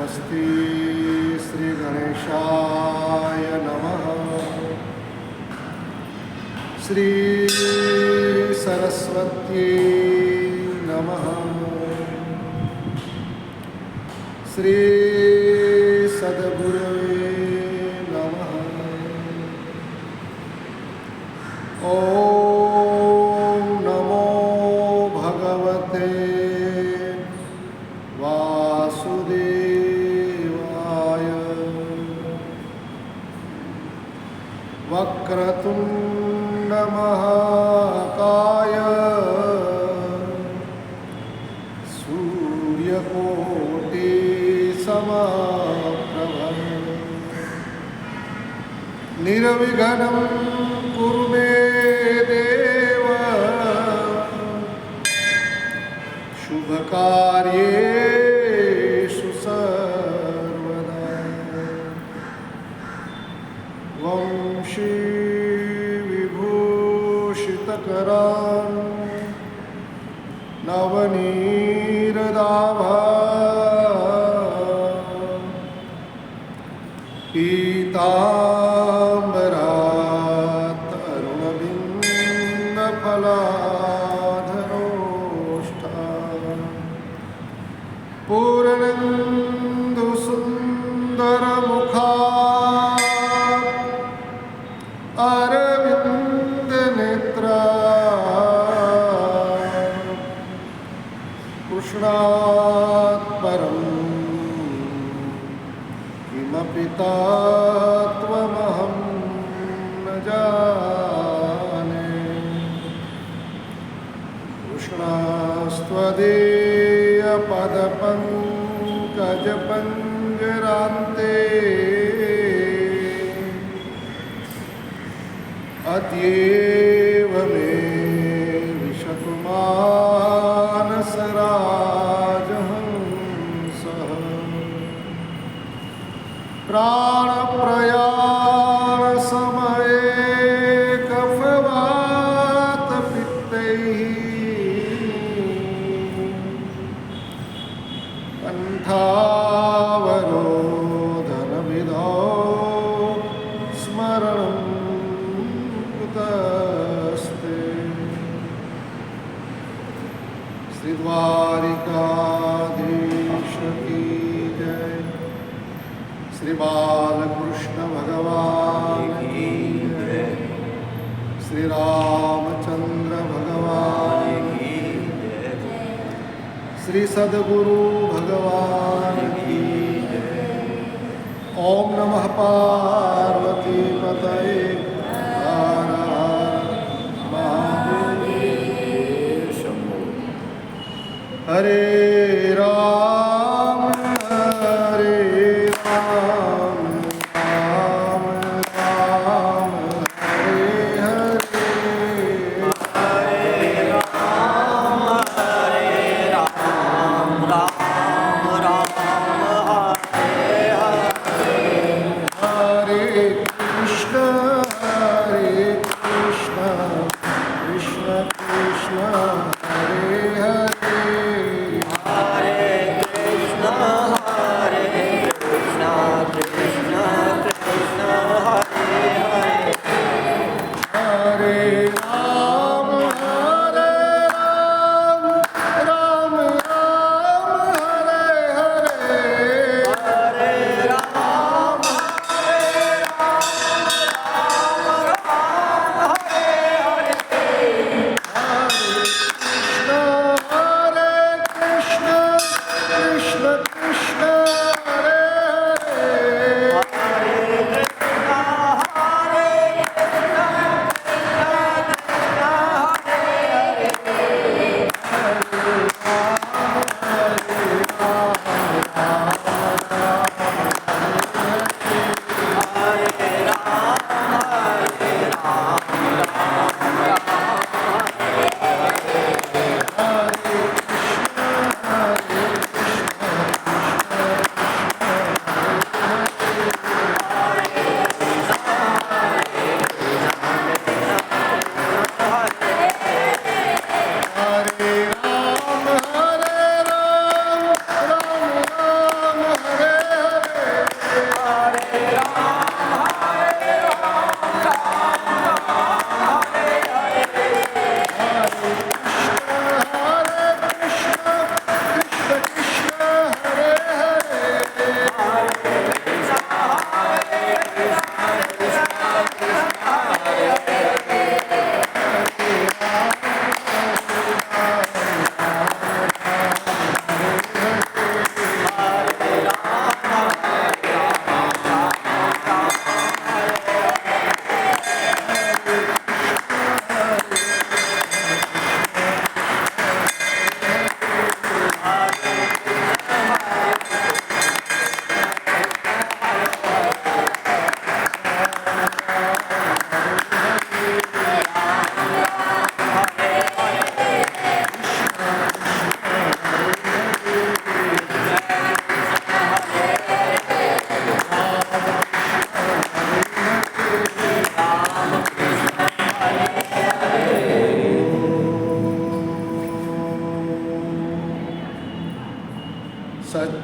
स्वस्ति श्री गणेशाय नमः। श्री सरस्वती नमः। श्री सद्गुरुवे नमः। ओम नमो भगवते वासुदेवाय। वक्रतुंड महाकाय सूर्यकोटि समप्रभ निर्विघ्नं कुरु मे देव शुभकार्येषु सर्वदा। वंशी विभूषितकरान् नवनीरदाभा पीताम्बरात् अरुणबिम्बफलाधरोष्ठा पूर्णेन्दुसुन्दरमुखात् अरविन्दनेत्रा कृष्णात् परं किमपि तत्त्वमहं न जाने। कृष्णास्त्वदीयपदपङ्कजपञ्जरान्ते अद्येव मे विशतु मानसराजहंसः। प्राणप्रयाणसमये कफवातपित्तैः कण्ठावरोधनविधौ स्मरणं कुतस्ते। श्री द्वारिकाधीश की जय। श्री बालकृष्ण भगवान की जय। श्री रामचंद्र भगवान की जय। श्री सद्गुरु भगवान की जय। ओम नमः पार्वती पतये हर हर महादेव शंभो। हरे राम हरे राम राम राम हरे हरे। हरे राम राम राम हरे हरे। हरे कृष्ण कृष्ण कृष्ण हरे हरे। हरे कृष्ण कृष्ण कृष्ण हरे हरे। हरे राम राम राम हरे हरे। हरे राम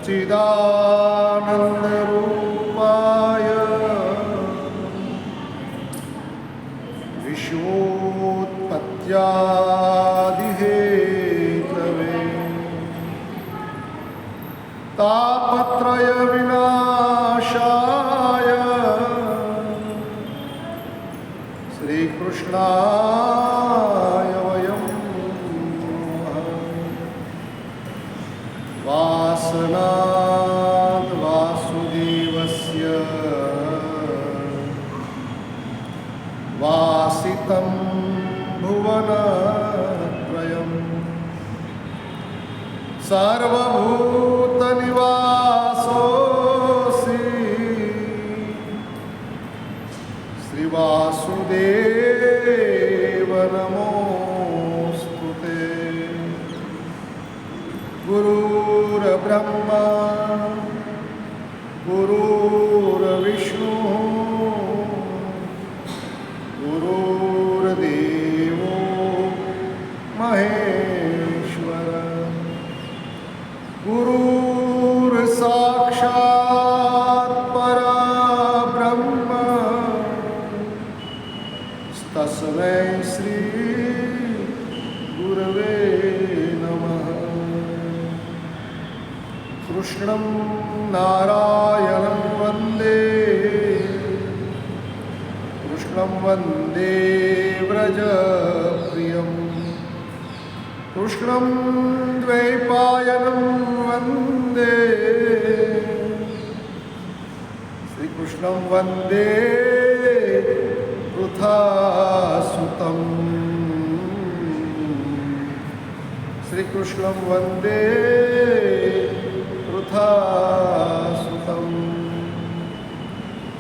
सच्चिदानन्दरूपाय विश्वोत्पत्त्यादिहेतवे तापत्रयविनाशाय श्रीकृष्णाय वयं नमः। वासनाद् वासुदेवस्य वासितं भुवनत्रयम् सर्वभूतनिवासोऽसि श्रीवासुदेव नमोऽस्तु ते। गुरुर्ब्रह्मा गुरुर्विष्णुः गुरुर्देवो महेश्वरः गुरुर्साक्षात् परब्रह्म तस्मै श्री गुरवे नमः। कृष्णं नारायणं वन्दे कृष्णं वन्दे व्रजप्रियं कृष्णं द्वैपायनं वन्दे श्रीकृष्णं वन्दे पृथासुतं श्रीकृष्णं वन्दे पृथासुतं।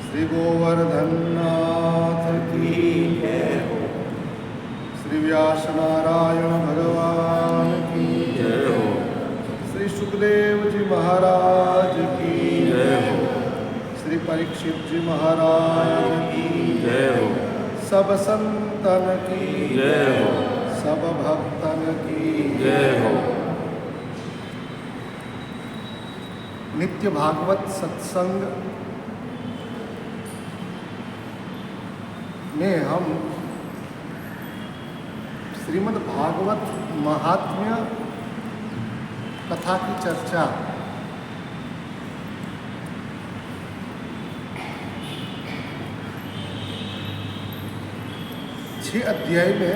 श्री गोवर्धननाथ की जय हो। श्री व्यास नारायण भगवान की जय हो। श्री सुखदेव जी महाराज की जय हो। श्री परीक्षित जी महाराज की जय हो। सब संतन की जय हो। सब भक्तन की जय हो। नित्य भागवत सत्संग में हम श्रीमद् भागवत महात्म्य कथा की चर्चा छह अध्याय में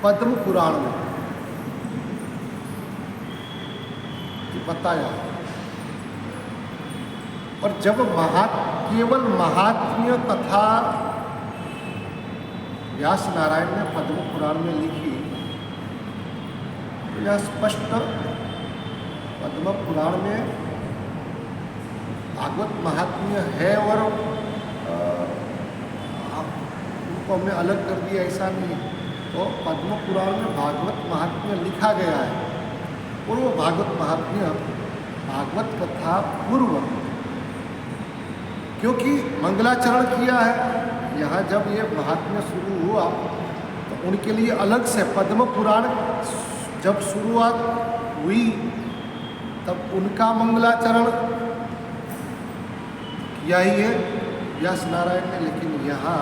पद्म पुराण में बताया। और जब केवल महात्म्य कथा व्यास नारायण ने पद्म पुराण में लिखी तो यह स्पष्ट पद्म पुराण में भागवत महात्म्य है और उनको हमने अलग कर दिया ऐसा नहीं। तो पद्म पुराण में भागवत महात्म्य लिखा गया है और वो भागवत महात्म्य भागवत कथा पूर्व क्योंकि मंगलाचरण किया है। यहाँ जब ये महात्म्य शुरू हुआ तो उनके लिए अलग से पद्म पुराण जब शुरुआत हुई तब उनका मंगलाचरण किया ही है व्यास नारायण ने। लेकिन यहाँ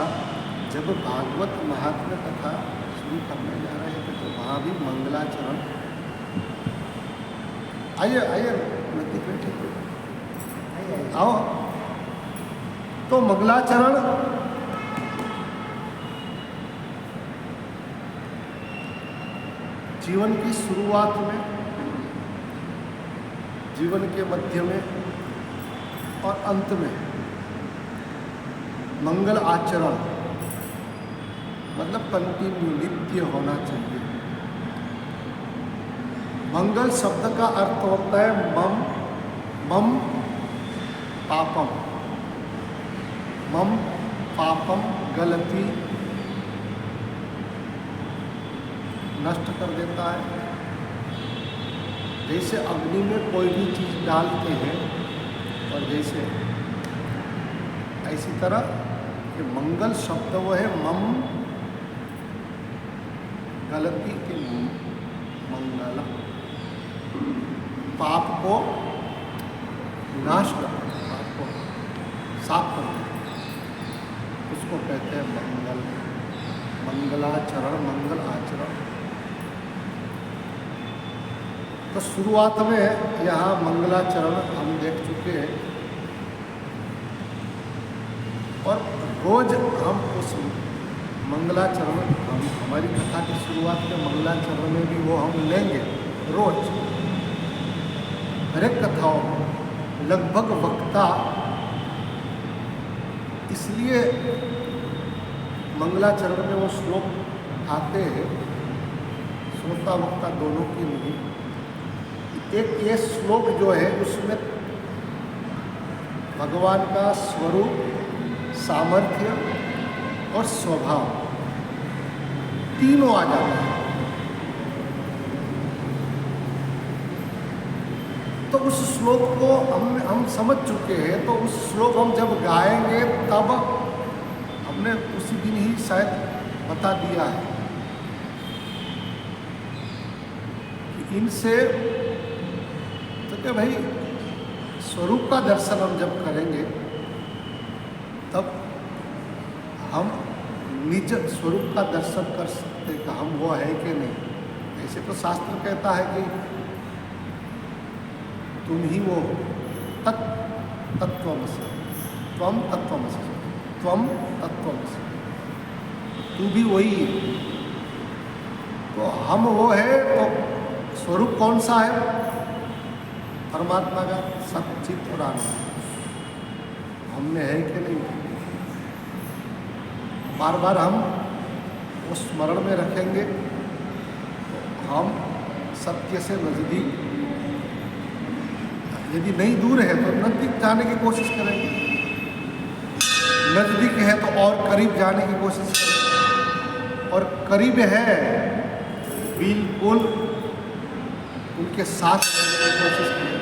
जब भागवत महात्म्य कथा शुरू करने जा रहे थे तो वहाँ भी मंगलाचरण। आइए आइए बैठे आओ। तो मंगलाचरण जीवन की शुरुआत में, जीवन के मध्य में और अंत में मंगल आचरण मतलब कंटिन्यू नित्य होना चाहिए। मंगल शब्द का अर्थ होता है मम मम पापम। मम पापम गलती नष्ट कर देता है। जैसे अग्नि में कोई भी चीज़ डालते हैं और जैसे ऐसी तरह कि मंगल शब्द वो है मम गलती के मंगल। पाप को नाश करते हैं, पाप को साफ करते हैं, उसको कहते हैं मंगल, मंगलाचरण, मंगल आचरण। तो शुरुआत में यहाँ मंगलाचरण हम देख चुके हैं और रोज हम उस मंगलाचरण, हम हमारी कथा की शुरुआत में मंगलाचरण में भी वो हम लेंगे रोज। हर एक कथाओं में लगभग वक्ता इसलिए मंगलाचरण में वो श्लोक आते हैं, श्रोता वक्ता दोनों के लिए। एक ये श्लोक जो है उसमें भगवान का स्वरूप, सामर्थ्य और स्वभाव तीनों आ जाते हैं। तो उस श्लोक को हम समझ चुके हैं, तो उस श्लोक हम जब गाएंगे तब हमने उसी दिन ही शायद बता दिया है कि इनसे तो क्या भाई स्वरूप का दर्शन हम जब करेंगे तब हम निज स्वरूप का दर्शन कर सकते कि हम वो है कि नहीं। ऐसे तो शास्त्र कहता है कि तुम ही वो हो, तत्त्वमसि, त्वम तत्त्वमसि, त्वम तत्त्वमसि, तू भी वही है। तो हम वो है, तो स्वरूप कौन सा है? परमात्मा का सच्चित और आनंद। हमने है कि नहीं? बार बार हम वो स्मरण में रखेंगे तो हम सत्य से नजदीक, यदि नहीं दूर है तो नजदीक जाने की कोशिश करेंगे, नजदीक है तो और करीब जाने की कोशिश करेंगे, और करीब है बिल्कुल उनके साथ रहने की कोशिश करेंगे।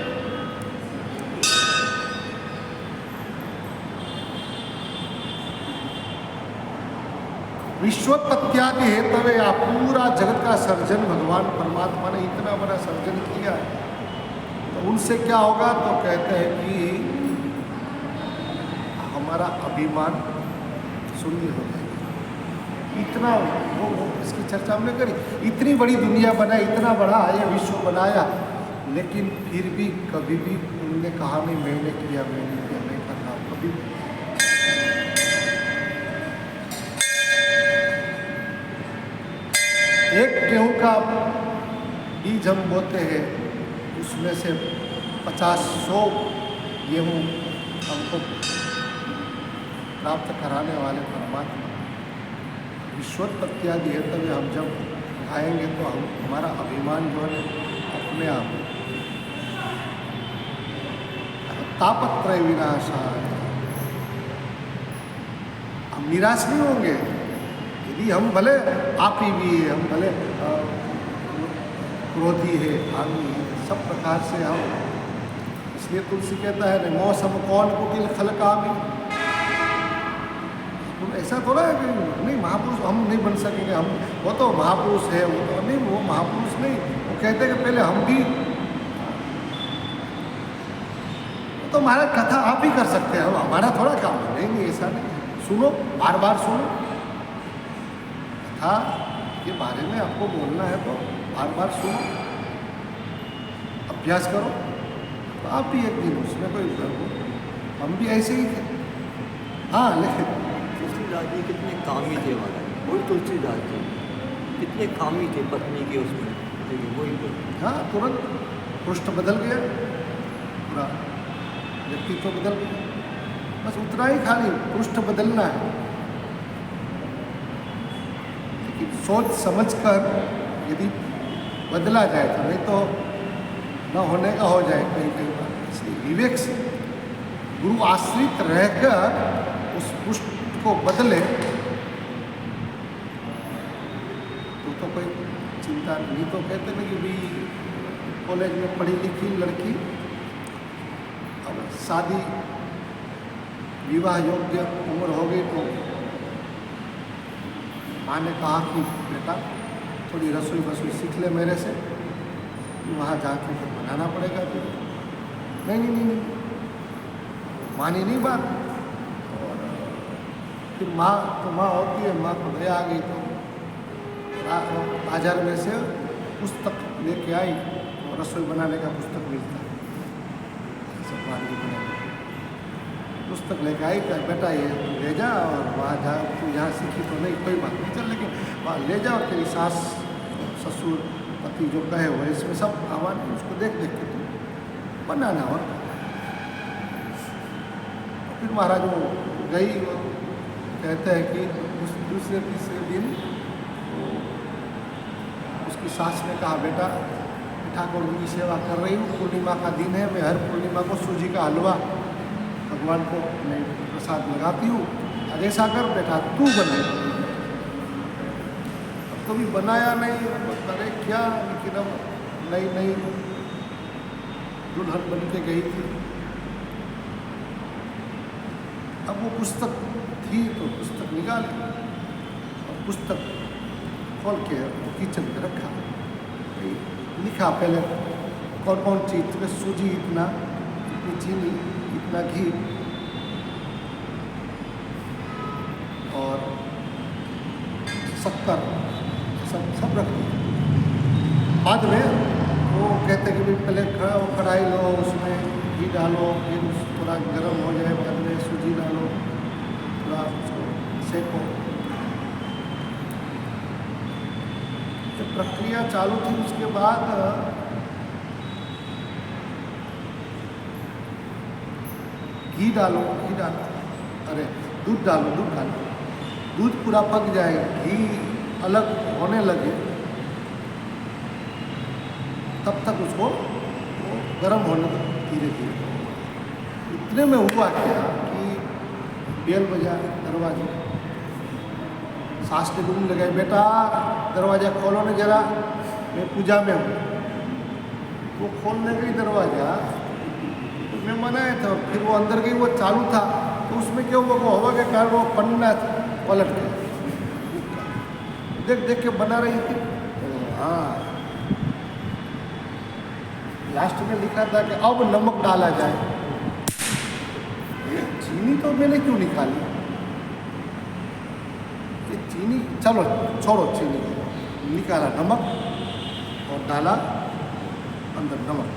विश्वोत्पत्त्यादि हेतवे या पूरा जगत का सर्जन भगवान परमात्मा ने इतना बड़ा सर्जन किया है, तो उनसे क्या होगा? तो कहते हैं कि हमारा अभिमान शून्य हो जाएगा। इतना वो इसकी चर्चा हमने करी, इतनी बड़ी दुनिया बनाई, इतना बड़ा ये विश्व बनाया, लेकिन फिर भी कभी भी उन्होंने कहा नहीं मैंने किया, मैंने किया, मैं कर रहा हूँ, कभी भी। एक गेहूं का बीज हम बोते हैं, उसमें से 50-100 गेहूं हमको प्राप्त कराने वाले परमात्मा विश्वोत्पत्त्यादि है। तभी हम जब आएंगे तो हम हमारा अभिमान जो है अपने आप तापत्रय विनाशाय, हम निराश नहीं होंगे। यदि हम भले आपी भी है, हम भले क्रोधी है, आनी है, सब प्रकार से हम, इसलिए तुलसी कहता है मौसम कौन कुटिल खलकामी। ऐसा थोड़ा है कि नहीं महापुरुष हम नहीं बन सकेंगे, हम वो तो महापुरुष है, वो तो नहीं, वो महापुरुष नहीं। वो कहते हैं कि पहले हम भी, तो हमारा कथा आप ही कर सकते हैं, हमारा थोड़ा काम है। नहीं नहीं, ऐसा नहीं, सुनो, बार बार सुनो कथा के बारे में, आपको बोलना है तो बार बार सुनो, अभ्यास करो, तो आप भी एक दिन उसमें कोई, हम भी ऐसे ही थे। हाँ, लेकिन तुलसीदास जी कितने कामी थे महाराज, और तुलसीदास जी कितने कामी थे पत्नी के उसमें, लेकिन वही तो हाँ, तुरंत पृष्ठ बदल गया, पूरा व्यक्तित्व बदल गया। बस उतना ही, खाली पृष्ठ बदलना है, लेकिन सोच समझकर यदि बदला जाए तो, नहीं तो न होने का हो जाए कहीं कहीं बार। इसलिए विवेक से गुरु आश्रित रहकर उस पृष्ठ को बदले तो कोई चिंता नहीं। तो कहते ना कि भाई कॉलेज में पढ़ी लिखी लड़की, अब शादी विवाह योग्य उम्र हो गई, तो माँ ने कहा कि बेटा थोड़ी रसोई सीख ले मेरे से, वहाँ जाके फिर बनाना पड़ेगा फिर। नहीं, मानी नहीं बात। और फिर माँ तो माँ होती है, माँ को दया आ गई तो बाजार में से पुस्तक लेके आई और रसोई बनाने का पुस्तक मिलता है, सब मार्केट में पुस्तक लेके आई कि बेटा ये ले जा और वहाँ जा, तू यहाँ सीखी तो नहीं कोई बात नहीं, चल लेकिन वहाँ ले जा और तेरी सास ससुर पति जो कहे वो इसमें सब आवाज उसको देख देख के तू बनाना। और फिर महाराज वो गई, वो कहते हैं कि उस दूसरे तीसरे दिन उसकी सास ने कहा बेटा ठाकुर जी की सेवा कर रही हूँ, पूर्णिमा का दिन है, मैं हर पूर्णिमा को सूजी का हलवा भगवान को मैं प्रसाद लगाती हूँ, ऐसा कर बेटा तू बने। अब कभी बनाया नहीं, करे क्या, लेकिन अब नई दुल्हन बन के गई थी। अब वो पुस्तक थी तो पुस्तक निकाली और पुस्तक खोल के किचन में रखा, लिखा पहले कौन कौन चीज़ में सूजी इतना, इतनी चीनी, इतना घी और शक्कर, सब रख दिया। बाद में वो कहते कि भाई पहले कढ़ाई लो, उसमें घी डालो, फिर थोड़ा गर्म हो जाए, बाद में सूजी डालो, थोड़ा उसको सेको। जब प्रक्रिया चालू थी उसके बाद घी डालो, अरे दूध डालो, दूध पूरा पक जाए, घी अलग होने लगे, तब तक उसको वो गर्म होने लगे धीरे धीरे। इतने में हुआ क्या कि बेल बजा दरवाजे, सास ने डूबने लगाई, बेटा दरवाज़ा खोलो न जरा, मैं पूजा में हूँ। वो खोलने गई दरवाज़ा, मैं मनाया था, फिर वो अंदर गई, वो चालू था, तो उसमें क्या हुआ, वो हवा के कारण वो पन्ना पलट गया, देख के बना रही थी। हाँ, लास्ट में लिखा था कि अब नमक डाला जाए। ये चीनी तो मैंने क्यों निकाली, ये चीनी चलो छोड़ो, चीनी निकाला, नमक और डाला अंदर नमक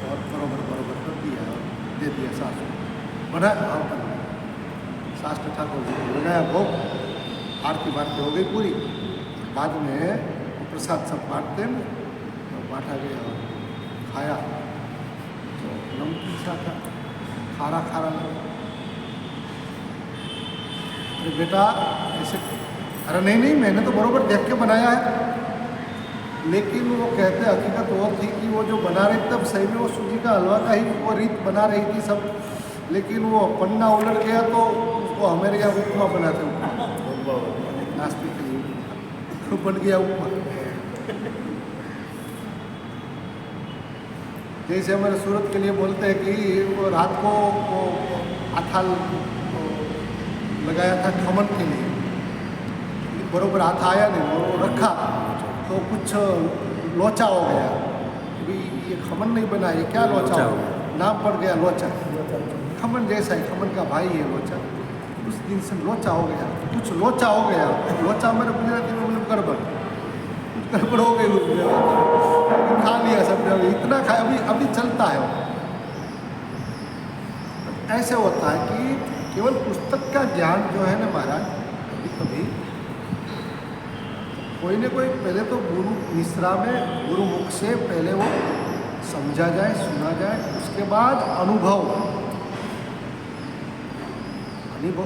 और बराबर कर दिया और दे दिया सास को, बना और बना। सास ने ठाकुर जी को लगाया भोग, आरती बारती हो गई पूरी। बाद में प्रसाद सब बांटते हैं, तो बांटा गया और खाया तो नमकीन सा था, खारा लगा। अरे बेटा ऐसे, अरे नहीं मैंने तो बराबर देख के बनाया है। लेकिन वो कहते हकीकत वो थी कि वो जो बना रही तब सही में वो सूजी का हलवा का ही वो रीत बना रही थी सब, लेकिन वो पन्ना उलट गया तो उसको हमारे यहाँ उपमा बनाते, उपमा नाश्ते के लिए बन गया उपमा। जैसे हमारे सूरत के लिए बोलते हैं कि वो रात को वो हाथाल लगाया था खमन के लिए, बरोबर हाथ आया नहीं, वो रखा तो कुछ लोचा हो गया, अभी ये खमन नहीं बना, ये क्या लोचा हो गया, नाम पड़ गया लोचा। खमन जैसा है, खमन का भाई है लोचा, उस दिन से लोचा हो गया, कुछ लोचा हो गया। लोचा मेरे गुजराती में मतलब गड़बड़, कुछ गड़बड़ हो गई उसमें, खा लिया सब, इतना खाया, अभी चलता है वो। ऐसे होता है कि केवल पुस्तक का ज्ञान जो है ना महाराज, कभी कोई न कोई पहले तो गुरु मिश्रा में गुरुमुख से पहले वो समझा जाए, सुना जाए, उसके बाद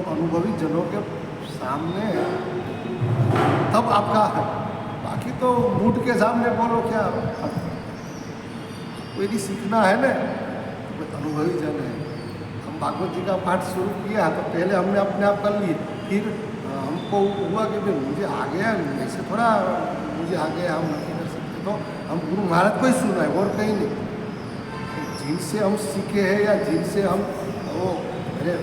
अनुभवी जनों के सामने तब आपका है। बाकी तो मूड के सामने बोलो क्या, कोई भी सीखना है ना तो अनुभवी जन है। हम भागवत जी का पाठ शुरू किया तो पहले हमने अपने आप कर लिए, फिर हमको हुआ कि भाई मुझे आ गया, ऐसे थोड़ा मुझे आ गया हम नहीं कर सकते, तो हम गुरु महाराज को ही सुना है और कहीं नहीं। जिनसे हम सीखे हैं या जिनसे हम वो मेरे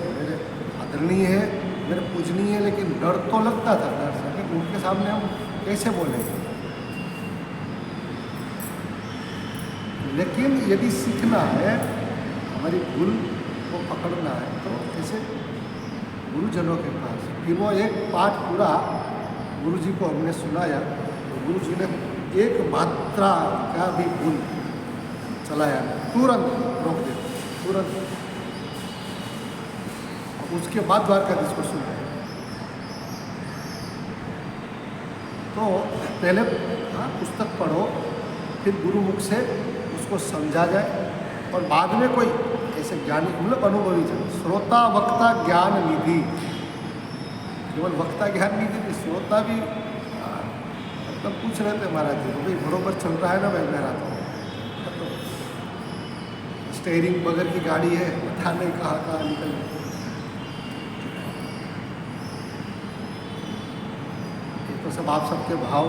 आदरणीय है, मेरे पूजनीय है, लेकिन डर तो लगता था, डर से कि उनके सामने हम कैसे बोलेंगे। लेकिन यदि सीखना है, हमारी भूल को पकड़ना है, तो ऐसे गुरुजनों के पास। फिर वो एक पाठ पूरा गुरु जी को हमने सुनाया, तो गुरु जी ने एक मात्रा का भी भूल चलाया, तुरंत रोक दिया, तुरंत। उसके बाद द्वारकाधीश को सुना। तो पहले पुस्तक पढ़ो, फिर गुरुमुख से उसको समझा जाए, और बाद में कोई ऐसे ज्ञानी, मतलब अनुभवी जन, श्रोता वक्ता ज्ञान निधि, केवल वक्ता ज्ञान निधि नहीं, श्रोता भी मतलब पूछ रहे थे महाराज जी को, भाई बरोबर चल रहा है ना भाई मेरा, तो स्टेयरिंग बगैर की गाड़ी है, पता नहीं कहाँ निकल गई। तो सब आप सबके भाव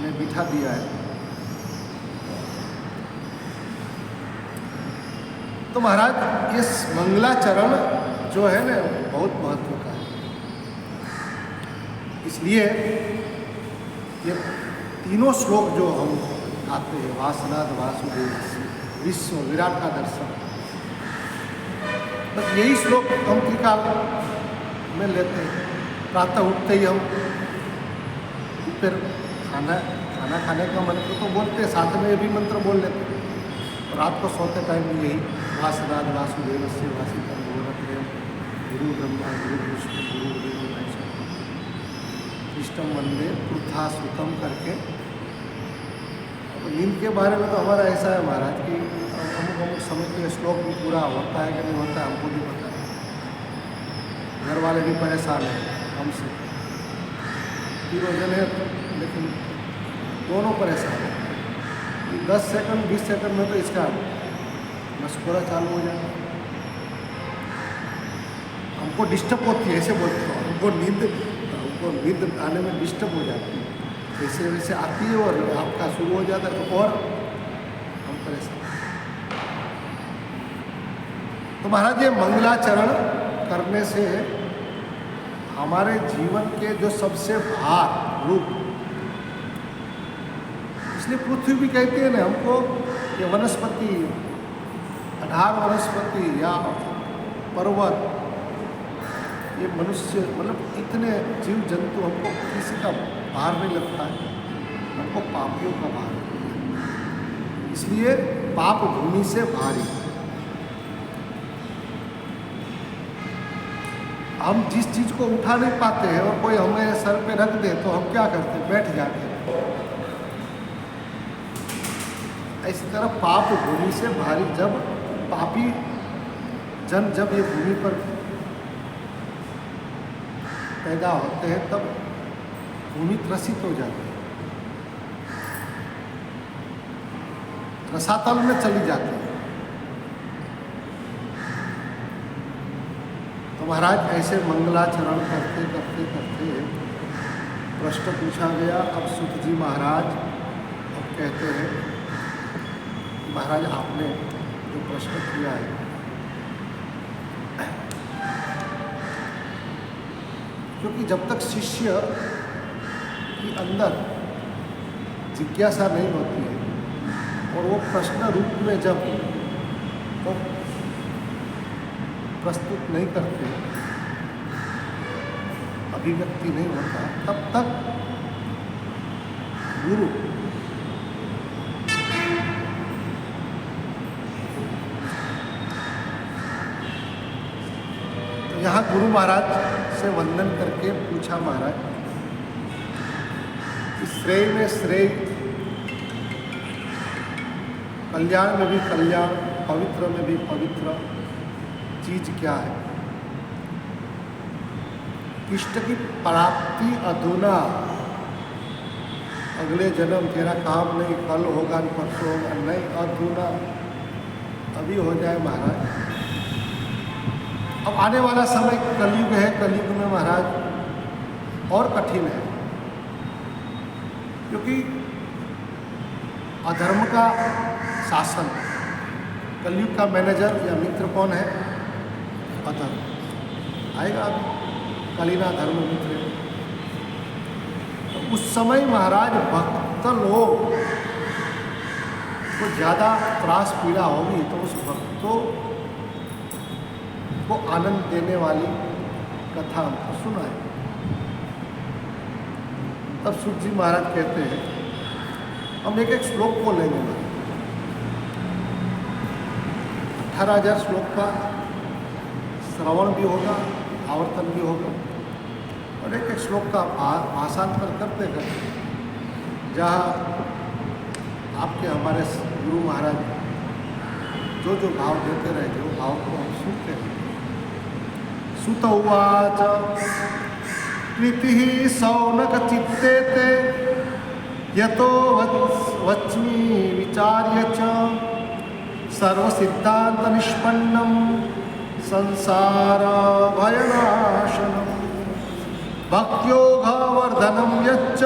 ने बिठा दिया है। तो महाराज इस मंगलाचरण जो है ना, बहुत महत्व का है। इसलिए ये तीनों श्लोक जो हम गाते हैं, वासनाद वासुदेव विश्व विराट का दर्शन, बस यही श्लोक हम त्रिकाल में लेते हैं। प्रातः उठते ही हम फिर खाना खाने का मंत्र तो बोलते हैं, साथ में ये भी मंत्र बोल लेते हैं। और रात को सोते टाइम भी यही वासनाद वासुदेव से वासितम गोरखदेव गुरु ब्रह्मा गुरु विष्णु गुरु देव इष्टम वंदे पुरथा सुतम करके। नींद के बारे में तो हमारा ऐसा है महाराज कि अमुक समय के श्लोक भी पूरा होता है कि नहीं होता है, हमको भी पता है। घर वाले भी परेशान हैं हमसे, है, लेकिन दोनों परेशान हैं। 10 सेकंड 20 सेकंड में तो इसका मस्कुरा चालू हो जाए, हमको डिस्टर्ब होती है, ऐसे बोलते हो, हमको नींद आने में डिस्टर्ब हो जाती है, ऐसे वैसे आती है और आपका शुरू हो जाता है, तो और हम परेशान। तो महाराज ये मंगलाचरण करने से हमारे जीवन के जो सबसे भार रूप, इसलिए पृथ्वी भी कहती है ना हमको, ये वनस्पति 18 वनस्पति या पर्वत, ये मनुष्य, मतलब इतने जीव जंतु, हमको किसी का भार नहीं लगता है, हमको पापियों का भार है। इसलिए पाप भूमि से भारी। हम जिस चीज़ को उठा नहीं पाते हैं और कोई हमें सर पे रख दे तो हम क्या करते हैं, बैठ जाते हैं। इसी तरह पाप भूमि से भारी, जब पापी जन जब ये भूमि पर पैदा होते हैं तब भूमि त्रसित हो जाती है, रसातल में चली जाती है। तो महाराज ऐसे मंगलाचरण करते करते करते प्रश्न पूछा गया। अब सुत जी महाराज अब कहते हैं, महाराज आपने जो प्रश्न किया है, क्योंकि जब तक शिष्य के अंदर जिज्ञासा नहीं होती है और वो प्रश्न रूप में जब वो प्रस्तुत नहीं करते, अभिव्यक्ति नहीं होता, तब तक गुरु तो यहाँ गुरु महाराज से वंदन करके पूछा, महाराज इस श्रेय में श्रेय, कल्याण में भी कल्याण, पवित्र में भी पवित्र चीज क्या है? इष्ट की प्राप्ति अधुना, अगले जन्म तेरा काम नहीं, कल होगा परसों होगा नहीं, अधुना अभी हो जाए महाराज। अब आने वाला समय कलयुग है, कलयुग में महाराज और कठिन है, क्योंकि अधर्म का शासन, कलयुग का मैनेजर या मित्र कौन है? अधर्म आएगा अभी, कलिना धर्म मित्र। तो उस समय महाराज भक्त लोग को ज़्यादा त्रास पीड़ा होगी तो उस भक्त को आनंद देने वाली कथा हमको सुनाए। तब सूत जी महाराज कहते हैं, हम एक एक श्लोक को लेंगे, 18,000 श्लोक का श्रवण भी होगा, आवर्तन भी होगा, और एक एक श्लोक का भाषांतर करते करते जहाँ आपके हमारे गुरु महाराज जो जो भाव देते रहे, जो भाव को हम सुनते हैं। सुत उवाच प्रीति सौनक चित्ते ते यतो वच्मि विचार्य च सर्वसिद्धांत निष्पन्नं संसार भयनाशनम् भक्त्योगवर्धनं यच्च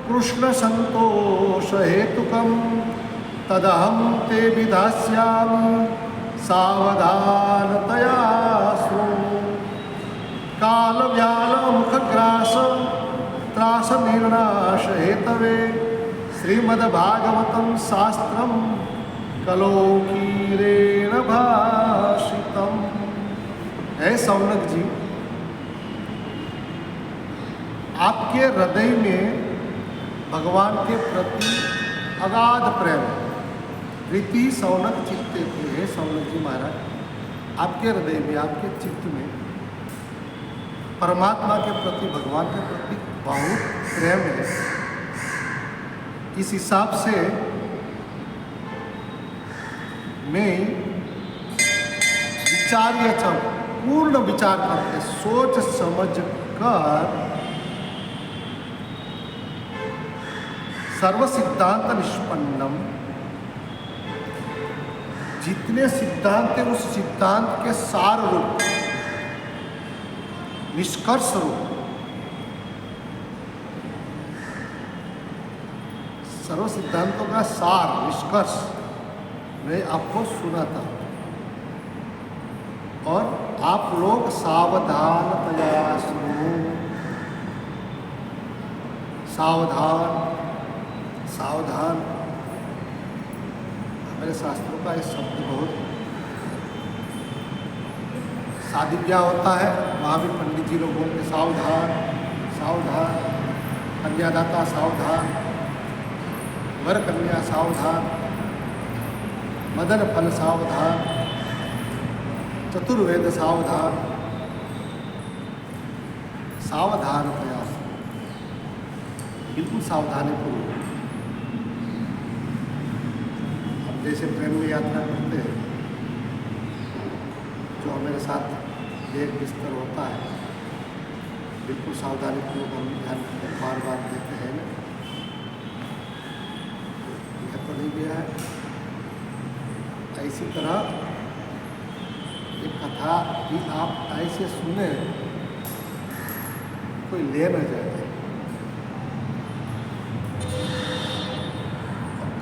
कृष्ण संतोष हेतुकं तदहं ते विधास्यामि सावधानतया शृणु। काल व्याल मुखग्रास त्रास निर्नाश हेतवे श्रीमद्भागवतं शास्त्रं कलोकीरेण भाषितम्। है सौनक जी, आपके हृदय में भगवान के प्रति अगाध प्रेम, प्रीति सौनक चित्ते थे। है सौनक जी महाराज, आपके हृदय में, आपके चित्त में परमात्मा के प्रति, भगवान के प्रति बहुत प्रेम है। इस हिसाब से मैं विचार्य पूर्ण विचार करके सोच समझ कर सर्व सिद्धांत निष्पन्नम, जितने सिद्धांत है उस सिद्धांत के सार रूप, निष्कर्ष रूप, सर्व सिद्धांतों का सार, निष्कर्ष मैं आपको सुनाता हूं, और आप लोग सावधानतया सुनो। सावधान, सावधान, हमारे शास्त्रों का ये शब्द बहुत सादिव्या होता है। वहाँ भी पंडित जी लोग बोलते सावधान सावधान, कन्यादाता सावधान, वर कन्या सावधान, मदन फल सावधान, चतुर्वेद सावधान। सावधान प्रयास, बिल्कुल सावधानी पूर्वक। जैसे ट्रेन में यात्रा करते हैं, जो हमारे साथ एक बिस्तर होता है, बिल्कुल सावधानी पूर्वक हम ध्यान बार बार देते हैं ना, यह तो नहीं गया है। इसी तरह एक कथा भी आप ऐसे सुने, कोई ले न जाए।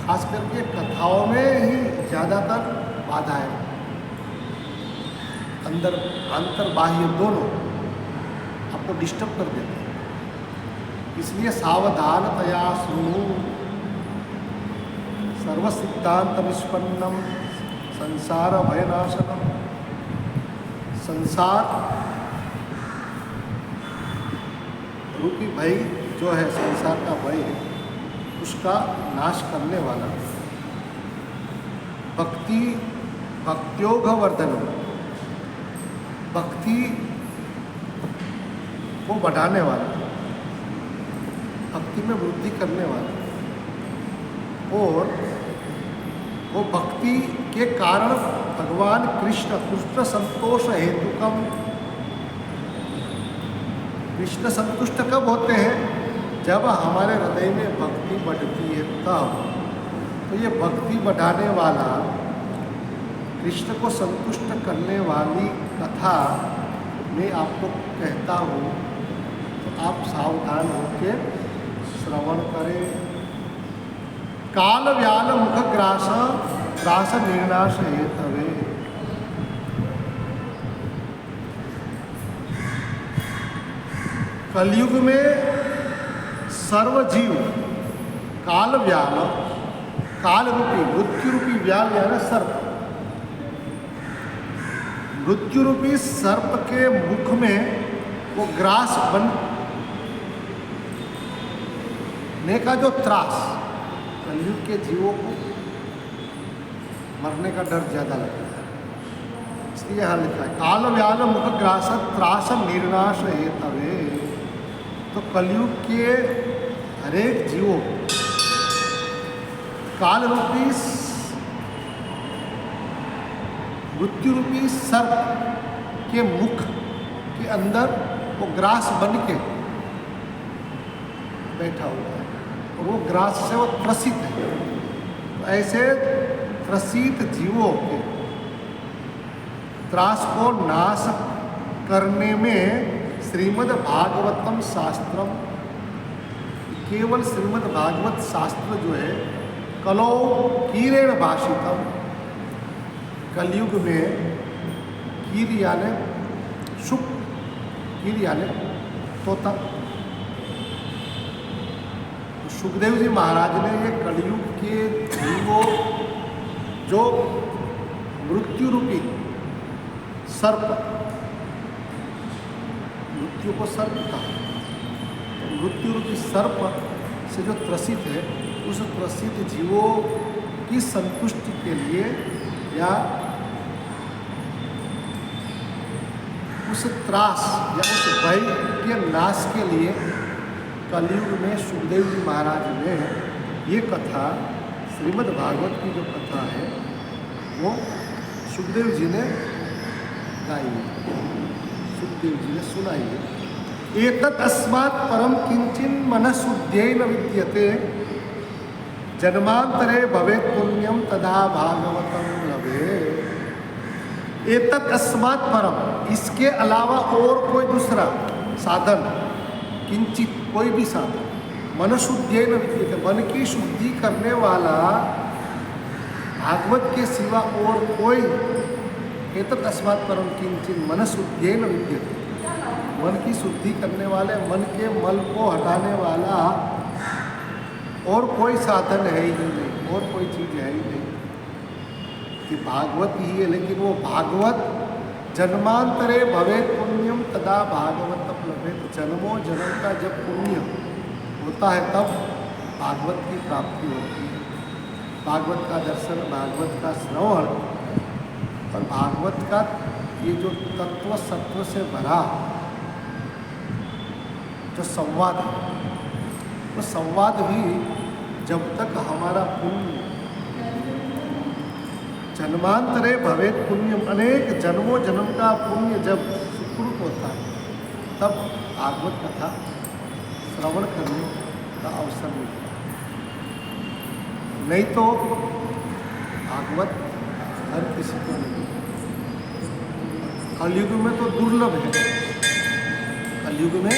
खास करके कथाओं में ही ज़्यादातर बाधा है, अंदर अंतर बाह्य दोनों आपको डिस्टर्ब कर देते हैं। इसलिए सावधानतया शृणु। सर्व सिद्धांत निष्पन्नम संसार भयनाशनम। संसार रूपी भय जो है, संसार का भय है, उसका नाश करने वाला, भक्त्योग वर्धन, भक्ति को बढ़ाने वाला, भक्ति में वृद्धि करने वाला, और वो भक्ति के कारण भगवान कृष्ण संतोष हेतुकम। कृष्ण संतुष्ट कब होते हैं? जब हमारे हृदय में भक्ति बढ़ती है तब। तो ये भक्ति बढ़ाने वाला, कृष्ण को संतुष्ट करने वाली कथा मैं आपको कहता हूँ, तो आप सावधान होकर श्रवण करें। काल व्याल मुख ग्रास ग्रास निर्नाश हेतवे। कलयुग में सर्वजीव काल व्याल काल रूपी मृत्यु रूपी व्याल या ना सर्प, मृत्यु रूपी सर्प के मुख में वो ग्रास बनने का जो त्रास, कलयुग के जीवों को मरने का डर ज्यादा लगता है, इसलिए यहाँ लिखा है काल व्याल मुख ग्रास त्रास निर्नाश हेतवे। तो कलयुग के हरेक जीवों काल रूपी मृत्यु रूपी सर्प के मुख के अंदर वो ग्रास बन के बैठा हुआ है और वो ग्रास से वो त्रसित है। तो ऐसे त्रसित जीवों के त्रास को नाश करने में श्रीमद् भागवतम शास्त्रम, केवल श्रीमद् भागवत शास्त्र जो है कलौ कीरेण भाषितम, कलयुग में कीर यानी शुक, कीर यानी तोता। सुखदेव जी महाराज ने ये कलयुग के जीवों जो मृत्यु रूपी सर्प, मृत्यु को सर्प कहा, तो मृत्यु रूपी सर्प से जो त्रसित है उस त्रसित जीवों की संतुष्टि के लिए या उस त्रास या उस भय के नाश के लिए कलयुग में सुखदेव जी महाराज ने ये कथा, श्रीमद् भागवत की जो कथा है वो सुखदेव जी ने गाई है, सुखदेव जी ने सुनाई है। एतत् अस्मात् परम किंचिन मनःशुद्ध्येन विद्यते जन्मांतरे भवेत् पुण्यम तदा भागवतम लभेत्। एतत् अस्मात् परम, इसके अलावा और कोई दूसरा साधन, किंचित कोई भी साधन, मनःशुद्ध्येन विद्यते, मन की शुद्धि करने वाला भागवत के सिवा और कोई, एतत् अस्मात् परम किंचिन मनःशुद्ध्येन विद्यते, मन की शुद्धि करने वाले, मन के मल को हटाने वाला और कोई साधन है ही नहीं, और कोई चीज़ है ही नहीं कि भागवत ही है। लेकिन वो भागवत जन्मांतरे भवेत् पुण्यम तदा भागवतम लभेत्, जन्मों जन्म का जब पुण्य होता है तब भागवत की प्राप्ति होती है, भागवत का दर्शन, भागवत का श्रवण और भागवत का ये जो तत्व सत्व से भरा जो संवाद है, वो संवाद भी जब तक हमारा पुण्य, जन्मांतरे भवेत् पुण्यम, अनेक जन्मों जन्म का पुण्य जब सुकृत होता है तब भागवत कथा श्रवण करने का अवसर मिलता है। नहीं तो भागवत हर किसी को नहीं, कलयुग में तो दुर्लभ है, कलयुग में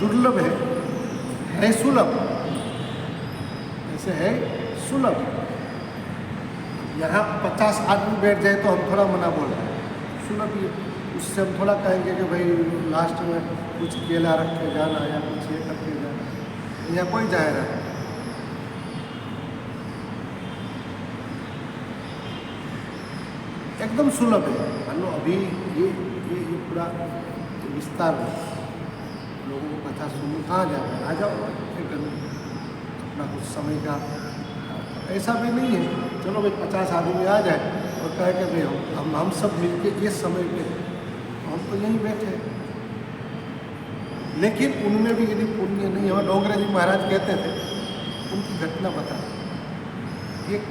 दुर्लभ है सुलभ, ऐसे है सुलभ। यहाँ 50 आदमी बैठ जाए तो हम थोड़ा मना बोल रहे हैं, सुलभ ही, उससे हम थोड़ा कहेंगे कि भाई लास्ट में कुछ केला रख के जाना या कुछ ये करके जाना, यहाँ कोई जाए रहा है। एकदम सुलभ है। मान लो अभी ये पूरा विस्तार में लोगों को कथा सुनो, कहाँ जाओ, आ जाओ एक अपना कुछ समय का, ऐसा भी नहीं है चलो भाई 50 आदमी आ जाए और कहे कि भाई हम सब मिलके ये समय पे, हम तो यहीं बैठे हैं। लेकिन उनमें भी यदि पुण्य नहीं है, डोंगरे जी महाराज कहते थे, उनकी घटना बता, एक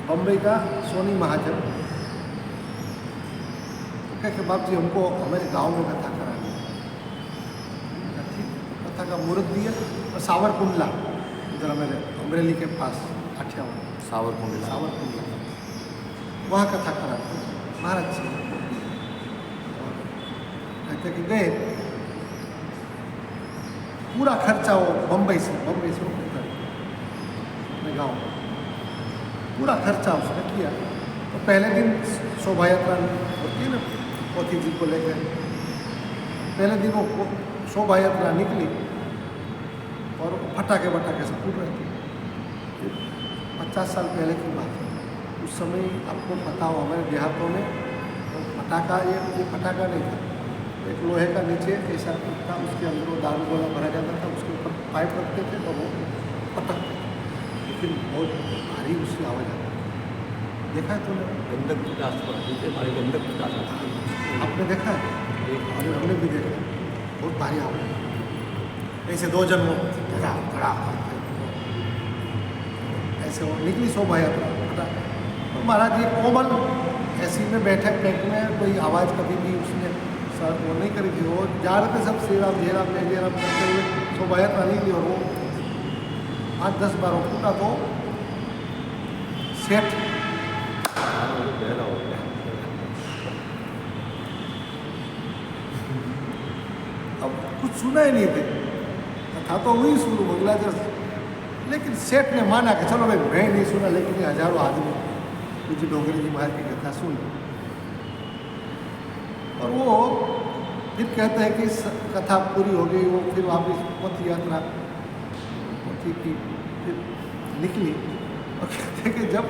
बम्बई का सोनी महाजन कहे बाप जी हमको हमारे गांव में कथा करानी है, ठीक, कथा का मुहूर्त दिया और सावरकुंडला, इधर हमारे अमरेली के पास आठियावाड़, सावरकुंडला वहाँ कथा कराते महाराज जी। कहते कि गए, पूरा खर्चा वो बम्बई से अपने गाँव, पूरा खर्चा उसने किया। तो पहले दिन शोभा यात्रा होती है ना, पोथी जी को लेकर, पहले दिन वो शोभा यात्रा निकली और फटाके से फूट रहे थे। 50 साल पहले की बात है। उस समय आपको पता हो हमारे देहातों में पटाखा, ये पटाखा नहीं था, एक लोहे का नीचे ऐसा था, उसके अंदर वो दारू गोला भरा जाता था, उसके ऊपर पाइप रखते थे और वो पटकते थे, लेकिन बहुत भारी उसकी आवाज़ आती है। देखा है तूने? गंधक पिटास पर जैसे हमारे गंधक पिटास आपने देखा है? और हमने भी देखा है, बहुत भारी आवाज़, ऐसे दो जन वो धड़ा धड़ा ऐसे वो निकली शोभा यात्रा। तो महाराज ये कोमल ऐसी में बैठे पेट में कोई आवाज़ कभी भी उसने सर वो नहीं करी थी, वो जा रहे थे सब श्री राम जय राम जय राम करते हुए शोभा यात्रा निकली और वो 8-10 बार फूटा तो सेठ बहरा हो गया। अब कुछ सुना ही नहीं थे, था तो वही शुरू बगला जैसे, लेकिन सेठ ने माना कि चलो भाई मैं नहीं सुना, लेकिन ये हजारों आदमी मुझे डोगरी जी महाराज की कथा सुन। और वो फिर कहते हैं कि कथा पूरी हो गई, वो फिर वापस पथ यात्रा पोथी की फिर निकली और कहते हैं कि जब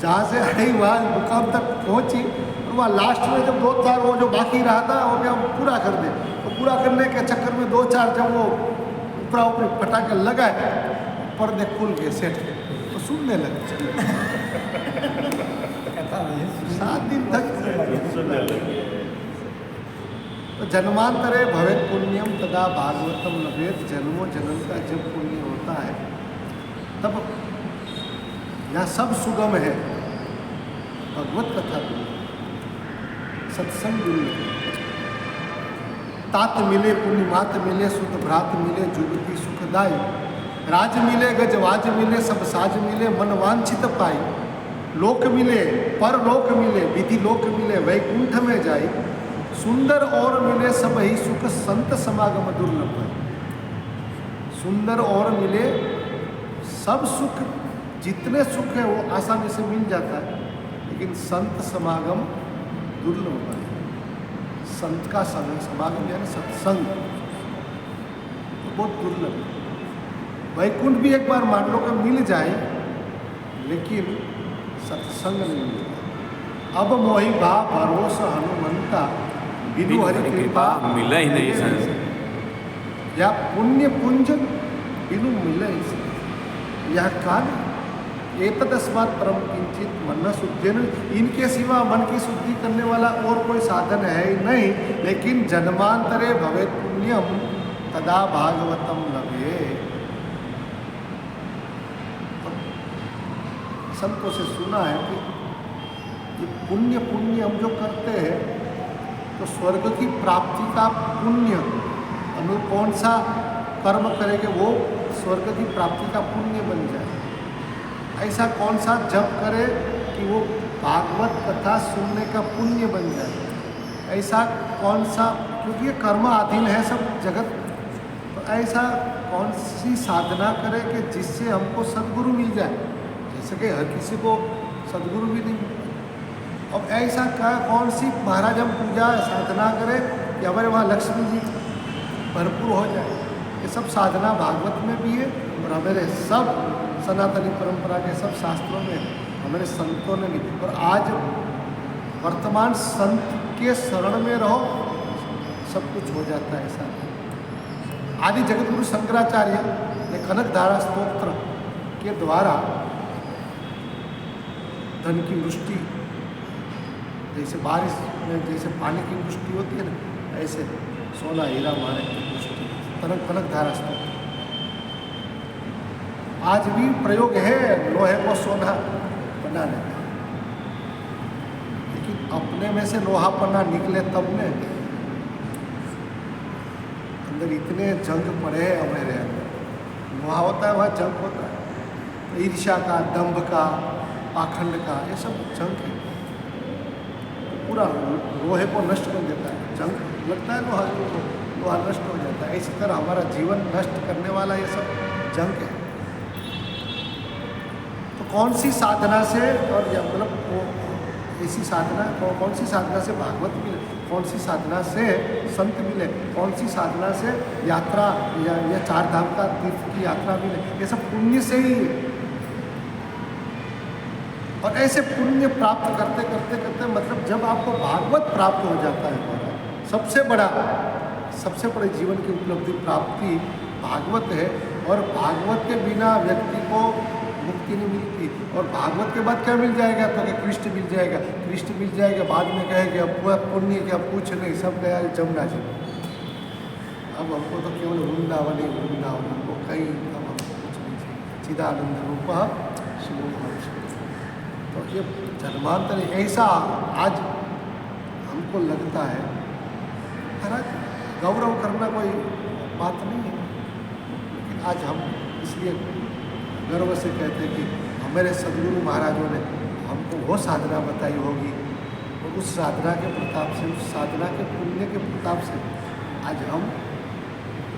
जहाँ से आई वहाँ मुकाम तक पहुँची और वहाँ लास्ट में जब 2-4 वो जो बाकी रहा था वो क्या पूरा कर दे, तो पूरा करने के चक्कर में 2-4 जब वो ऊपरा ऊपरी पटाखे लगाए, पर्दे खुल गए सेठ के, तो सुनने लगे 7 दिन तक। तो जन्मांतरे भवेत पुण्यम तदा भागवतम लभेत, जन्मों जन्म का जब पुण्य होता है तब यहाँ सब सुगम है, भगवत कथा सत्संग मिले, तात मिले पुण्य मात मिले, सुत भ्रात मिले, जुगति सुखदाई, राज मिले गजवाज मिले, सब साज मिले, मन वांछित पाई, लोक मिले पर लोक मिले, विधि लोक मिले, वैकुंठ में जाई, सुंदर और मिले सब ही सुख, संत समागम दुर्लभ है। सुंदर और मिले सब सुख, जितने सुख है वो आसानी से मिल जाता है, लेकिन संत समागम दुर्लभ है। संत का समागम यानी सत्संग तो बहुत दुर्लभ है। वैकुंठ भी एक बार मान लो कि मिल जाए, लेकिन सत्संग नहीं मिलता। अब मोहि भा भरोसा हनुमंता, बिनु हरि कृपा मिला ही नहीं संत। या पुण्य पुंज बिनु मिले ही संत। यह काल एतदस्मात् परम किंचित मन शुद्धि, इनके सिवा मन की शुद्धि करने वाला और कोई साधन है ही नहीं, लेकिन जन्मांतरे भवेत पुण्यम तदा भागवतम लभे। संतों से सुना है कि ये पुण्य हम जो करते हैं तो स्वर्ग की प्राप्ति का पुण्य, हम लोग कौन सा कर्म करेंगे वो स्वर्ग की प्राप्ति का पुण्य बन जाए। ऐसा कौन सा जप करे कि वो भागवत कथा सुनने का पुण्य बन जाए। ऐसा कौन सा, क्योंकि ये कर्माधीन है सब जगत, तो ऐसा कौन सी साधना करे कि जिससे हमको सद्गुरु मिल जाए। जैसे कि हर किसी को सद्गुरु भी नहीं मिलता। अब ऐसा कौन सी महाराज हम पूजा साधना करें कि हमारे वहाँ लक्ष्मी जी भरपूर हो जाए। ये सब साधना भागवत में भी है और हमारे सब सनातनी परंपरा के सब शास्त्रों में हमारे संतों ने भी। और आज वर्तमान संत के शरण में रहो सब कुछ हो जाता है। ऐसा आदि जगतगुरु शंकराचार्य ने कनक धारा स्तोत्र के द्वारा धन की वृष्टि, जैसे बारिश में जैसे पानी की वृष्टि होती है ना, ऐसे सोना हीरा माने की वृष्टि, कनक धारा स्तोत्र आज भी प्रयोग है लोहे को सोना बनाने का। लेकिन अपने में से लोहा पन्ना निकले तब ने अंदर इतने जंग पड़े हैं हमारे अंदर। लोहा होता है वहाँ जंग होता है, ईर्ष्या का, दंभ का, पाखंड का, ये सब जंग है। पूरा लोहे को नष्ट कर देता है। जंग लगता है लोहा नष्ट हो जाता है। इसी तरह हमारा जीवन नष्ट करने वाला ये सब जंग है। तो कौन सी साधना से, और मतलब ऐसी साधना कौन सी साधना से भागवत मिले, कौन सी साधना से संत मिले, कौन सी साधना से यात्रा या 4 धाम का तीर्थ की यात्रा मिले, ये सब पुण्य से ही है। और ऐसे पुण्य प्राप्त करते करते करते मतलब जब आपको भागवत प्राप्त हो जाता है महाराज, सबसे बड़े जीवन की उपलब्धि प्राप्ति भागवत है। और भागवत के बिना व्यक्ति को मुक्ति नहीं मिलती। और भागवत के बाद क्या मिल जाएगा? तो कि कृष्ण मिल जाएगा, कृष्ण मिल जाएगा, बाद में कहेगा अब पुण्य क्या कुछ नहीं, सब गया जमुना जी। अब हमको तो केवल वृंदावन ही वृंदावन, हमको कहीं अब हमको कुछ नहीं चाहिए। चिदानंद रूप शिव। तो ये जन्मांतर ऐसा आज हमको लगता है। महाराज गौरव करना कोई बात नहीं है, लेकिन आज हम इसलिए गर्व से कहते हैं कि हमारे सदगुरु महाराजों ने हमको वो साधना बताई होगी, और उस साधना के प्रताप से, उस साधना के पुण्य के प्रताप से आज हम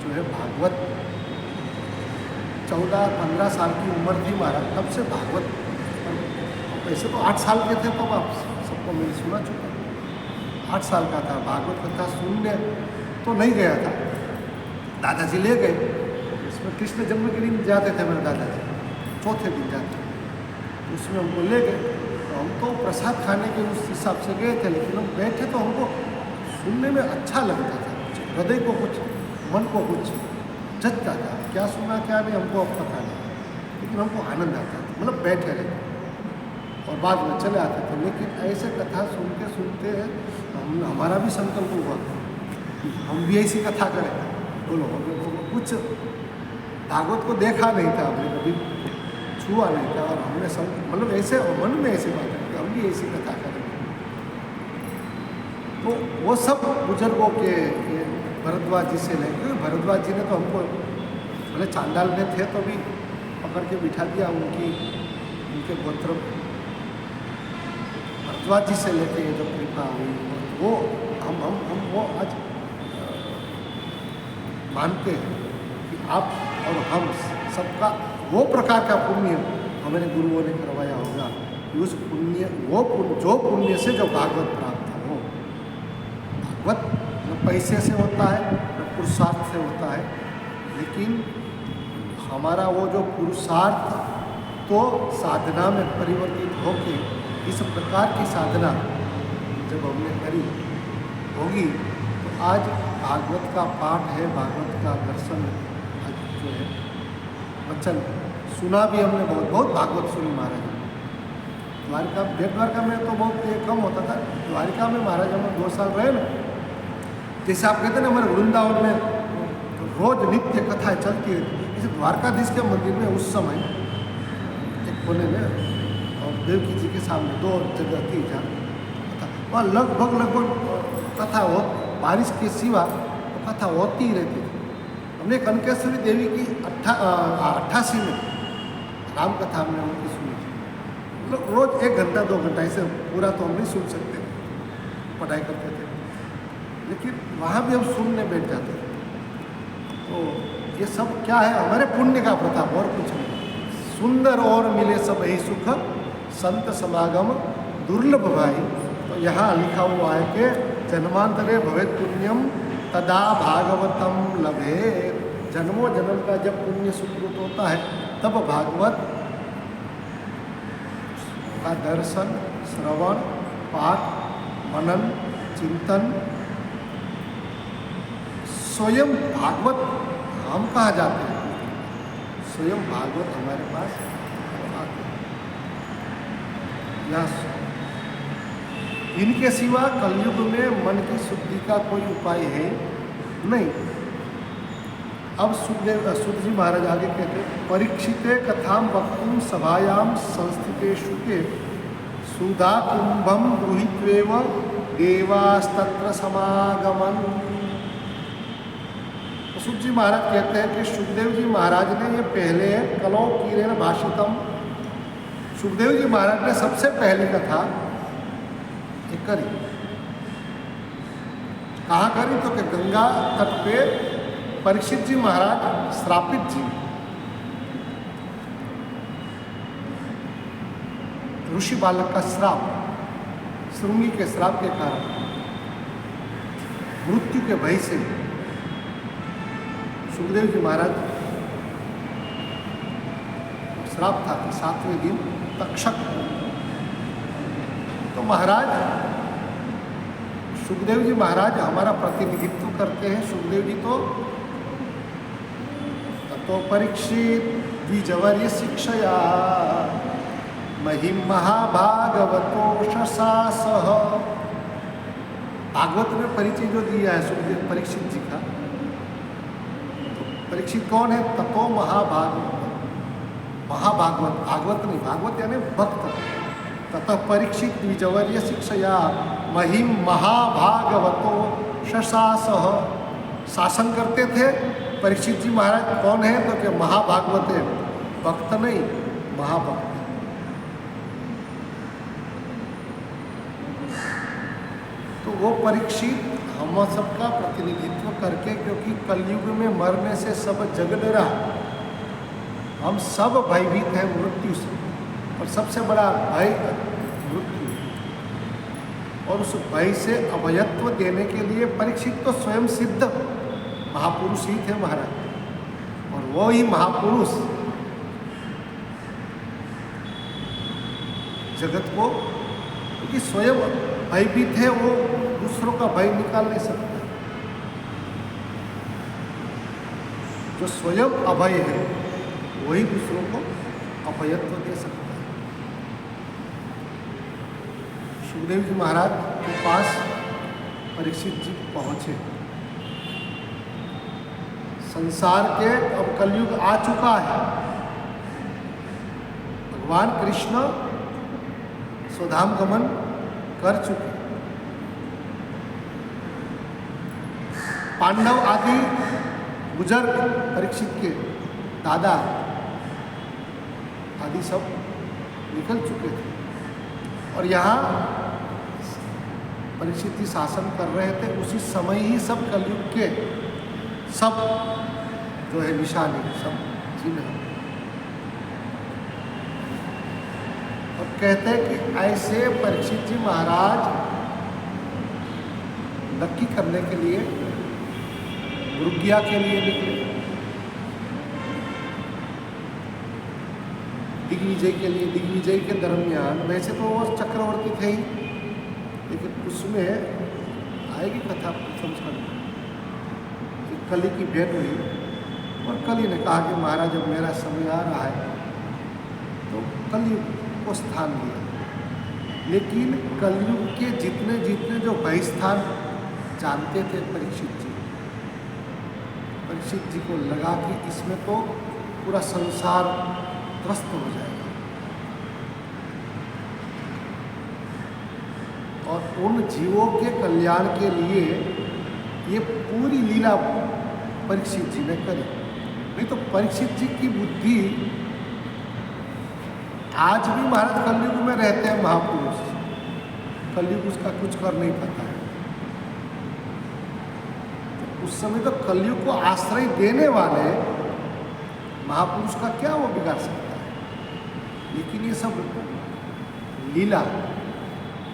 जो है भागवत 14-15 साल की उम्र थी महाराज, तब से भागवत, वैसे तो 8 साल के थे तब, आप सबको मैंने सुना चुका। 8 साल का था, भागवत कथा सुनने तो नहीं गया था, दादाजी ले गए। इसमें कृष्ण जन्म के दिन जाते थे मेरे दादाजी, चौथे दिन जाते, तो उसमें हमको ले गए। तो हम तो प्रसाद खाने के उस हिसाब से गए थे, लेकिन हम बैठे तो हमको सुनने में अच्छा लगता था, हृदय को कुछ, मन को कुछ जचता था। क्या सुना क्या नहीं हमको अब पता नहीं, लेकिन हमको आनंद आता था, मतलब बैठे रहते और बाद में चले आते थे। लेकिन ऐसे कथा सुनते सुनते हमारा भी संकल्प हुआ हम भी ऐसी कथा करें। बोलो, कुछ भागवत को देखा नहीं था, हमने कभी छुआ नहीं था, और हमने मतलब ऐसे मन में ऐसी बात है कि हम भी ऐसी कथा करेंगे। तो वो सब बुजुर्गों के भरद्वाज जी से लेकर, भरद्वाज जी ने तो हमको भले चांडाल में थे तो भी पकड़ के बिठा दिया, उनके गोत्र भरद्वाज जी से लेके ये जो कृपा हुई, वो हम वो आज मानते हैं कि आप और हम सबका वो प्रकार का पुण्य हमारे गुरुओं ने करवाया होगा कि उस पुण्य, जो पुण्य से जो भागवत प्राप्त हो। भागवत न पैसे से होता है न पुरुषार्थ से होता है, लेकिन हमारा वो जो पुरुषार्थ तो साधना में परिवर्तित होके इस प्रकार की साधना जब हमने करी होगी, तो आज भागवत का पाठ है, भागवत का दर्शन, आज जो है वचन सुना भी हमने, बहुत भागवत सुनी महाराज। द्वारिका, बेट द्वारका में तो बहुत कम होता था, द्वारिका में महाराज हम 2 साल रहे ना, जैसे आप कहते हैं ना हमारे वृंदावन में तो रोज नित्य कथाएं चलती है, जैसे द्वारकाधीश के मंदिर में उस समय एक कोने में और देवकी जी के सामने 2 जगह थी जहाँ कथा, वहाँ लगभग कथा हो, बारिश के सिवा तो कथा होती ही रहती थी। हमने कनकेश्वरी देवी की 88 में राम कथा हमने उनकी सुनी थी, मतलब रोज 1 घंटा 2 घंटा, ऐसे पूरा तो हम नहीं सुन सकते, पढ़ाई करते थे, लेकिन वहाँ भी हम सुनने बैठ जाते थे। तो ये सब क्या है? हमारे पुण्य का प्रताप, और कुछ नहीं। सुंदर और मिले सब यही सुख, संत समागम दुर्लभ भाई। तो यहाँ लिखा हुआ है कि जन्मांतरे भवेत पुण्यम तदा भागवतम लभे। जन्मों जन्म का जब पुण्य सुकृत होता है, तब भागवत का दर्शन, श्रवण, पाठ, मनन, चिंतन, स्वयं भागवत हम कहाँ जाते हैं, स्वयं भागवत हमारे पास आते हैं। यहाँ इनके सिवा कलयुग में मन की शुद्धि का कोई उपाय है नहीं। अब सुध जी महाराज आगे कहते हैं, परीक्षिते कथाम वक्तुम सभायाम संस्थितेषु के सुधा कुंभम गृहीत्वेव देवास्तत्र समागमन। सुध जी महाराज कहते हैं कि सुखदेव जी महाराज ने ये पहले कलौ कीरेण भाषितम, सुखदेव जी महाराज ने सबसे पहली कथा ये करी। कहाँ करी? तो कि गंगा तट पे परीक्षित जी महाराज, श्रापित जी, ऋषि बालक का श्राप, श्रृंगी के श्राप के कारण मृत्यु के भय से सुखदेव जी महाराज श्राप था कि 7वें दिन तक्षक तो महाराज सुखदेव जी महाराज हमारा प्रतिनिधित्व करते हैं। सुखदेव जी तो परीक्षित द्विजवर्य शिक्षया महिम महाभागवतो शशासः। भागवत में परिचय जो दिया है सुखदेव परीक्षित जी का, तो परीक्षित कौन है? ततो महाभागवत, महाभागवत, भागवत नहीं, भागवत यानी भक्त। ततः परीक्षित द्विजवर्य शिक्षया महिम महाभागवतो शशासः। शासन करते थे परीक्षित जी महाराज। कौन है? तो क्या महाभागवत है, भक्त नहीं, महाभक्त। तो वो परीक्षित हम सबका प्रतिनिधित्व करके, क्योंकि कलयुग में मरने से सब जग डरा, हम सब भयभीत हैं मृत्यु से, और सबसे बड़ा भय मृत्यु। और उस भय से अभयत्व देने के लिए परीक्षित तो स्वयं सिद्ध महापुरुष ही थे महाराज। और वो ही महापुरुष जगत को, क्योंकि स्वयं भयभीत है, वो दूसरों का भय निकाल नहीं सकता। जो स्वयं अभय है वही दूसरों को अभयत्व दे सकता है। सुखदेव जी महाराज के पास परीक्षित जी पहुंचे। संसार के अब कलयुग आ चुका है। भगवान कृष्ण स्वधाम गमन कर चुके। पांडव आदि बुजुर्ग परीक्षित के दादा आदि सब निकल चुके थे, और यहाँ परीक्षित जी शासन कर रहे थे। उसी समय ही सब कलयुग के सब जो है निशानी, सब चिन्ह, और कहते हैं कि ऐसे परीक्षित जी महाराज नक्की करने के लिए, गुरुज्ञा के लिए निकले, दिग्विजय के लिए। दिग्विजय के दरमियान वैसे तो वो चक्रवर्ती थे ही, लेकिन उसमें आएगी कथा प्रथम स्कंद। कली की भेंट हुई, और कली ने कहा कि महाराज जब मेरा समय आ रहा है, तो कलयुग को स्थान दिया। लेकिन कलयुग के जितने जितने जो भय स्थान जानते थे परीक्षित जी को लगा कि इसमें तो पूरा संसार त्रस्त हो जाएगा, और उन जीवों के कल्याण के लिए ये पूरी लीला परीक्षित जी ने करी। नहीं तो परीक्षित जी की बुद्धि, आज भी महाराज कलयुग में रहते हैं महापुरुष, कलयुग उसका कुछ कर नहीं पाता है। उस समय तो कलयुग को आश्रय देने वाले महापुरुष का क्या वो बिगाड़ सकता है। लेकिन ये सब लीला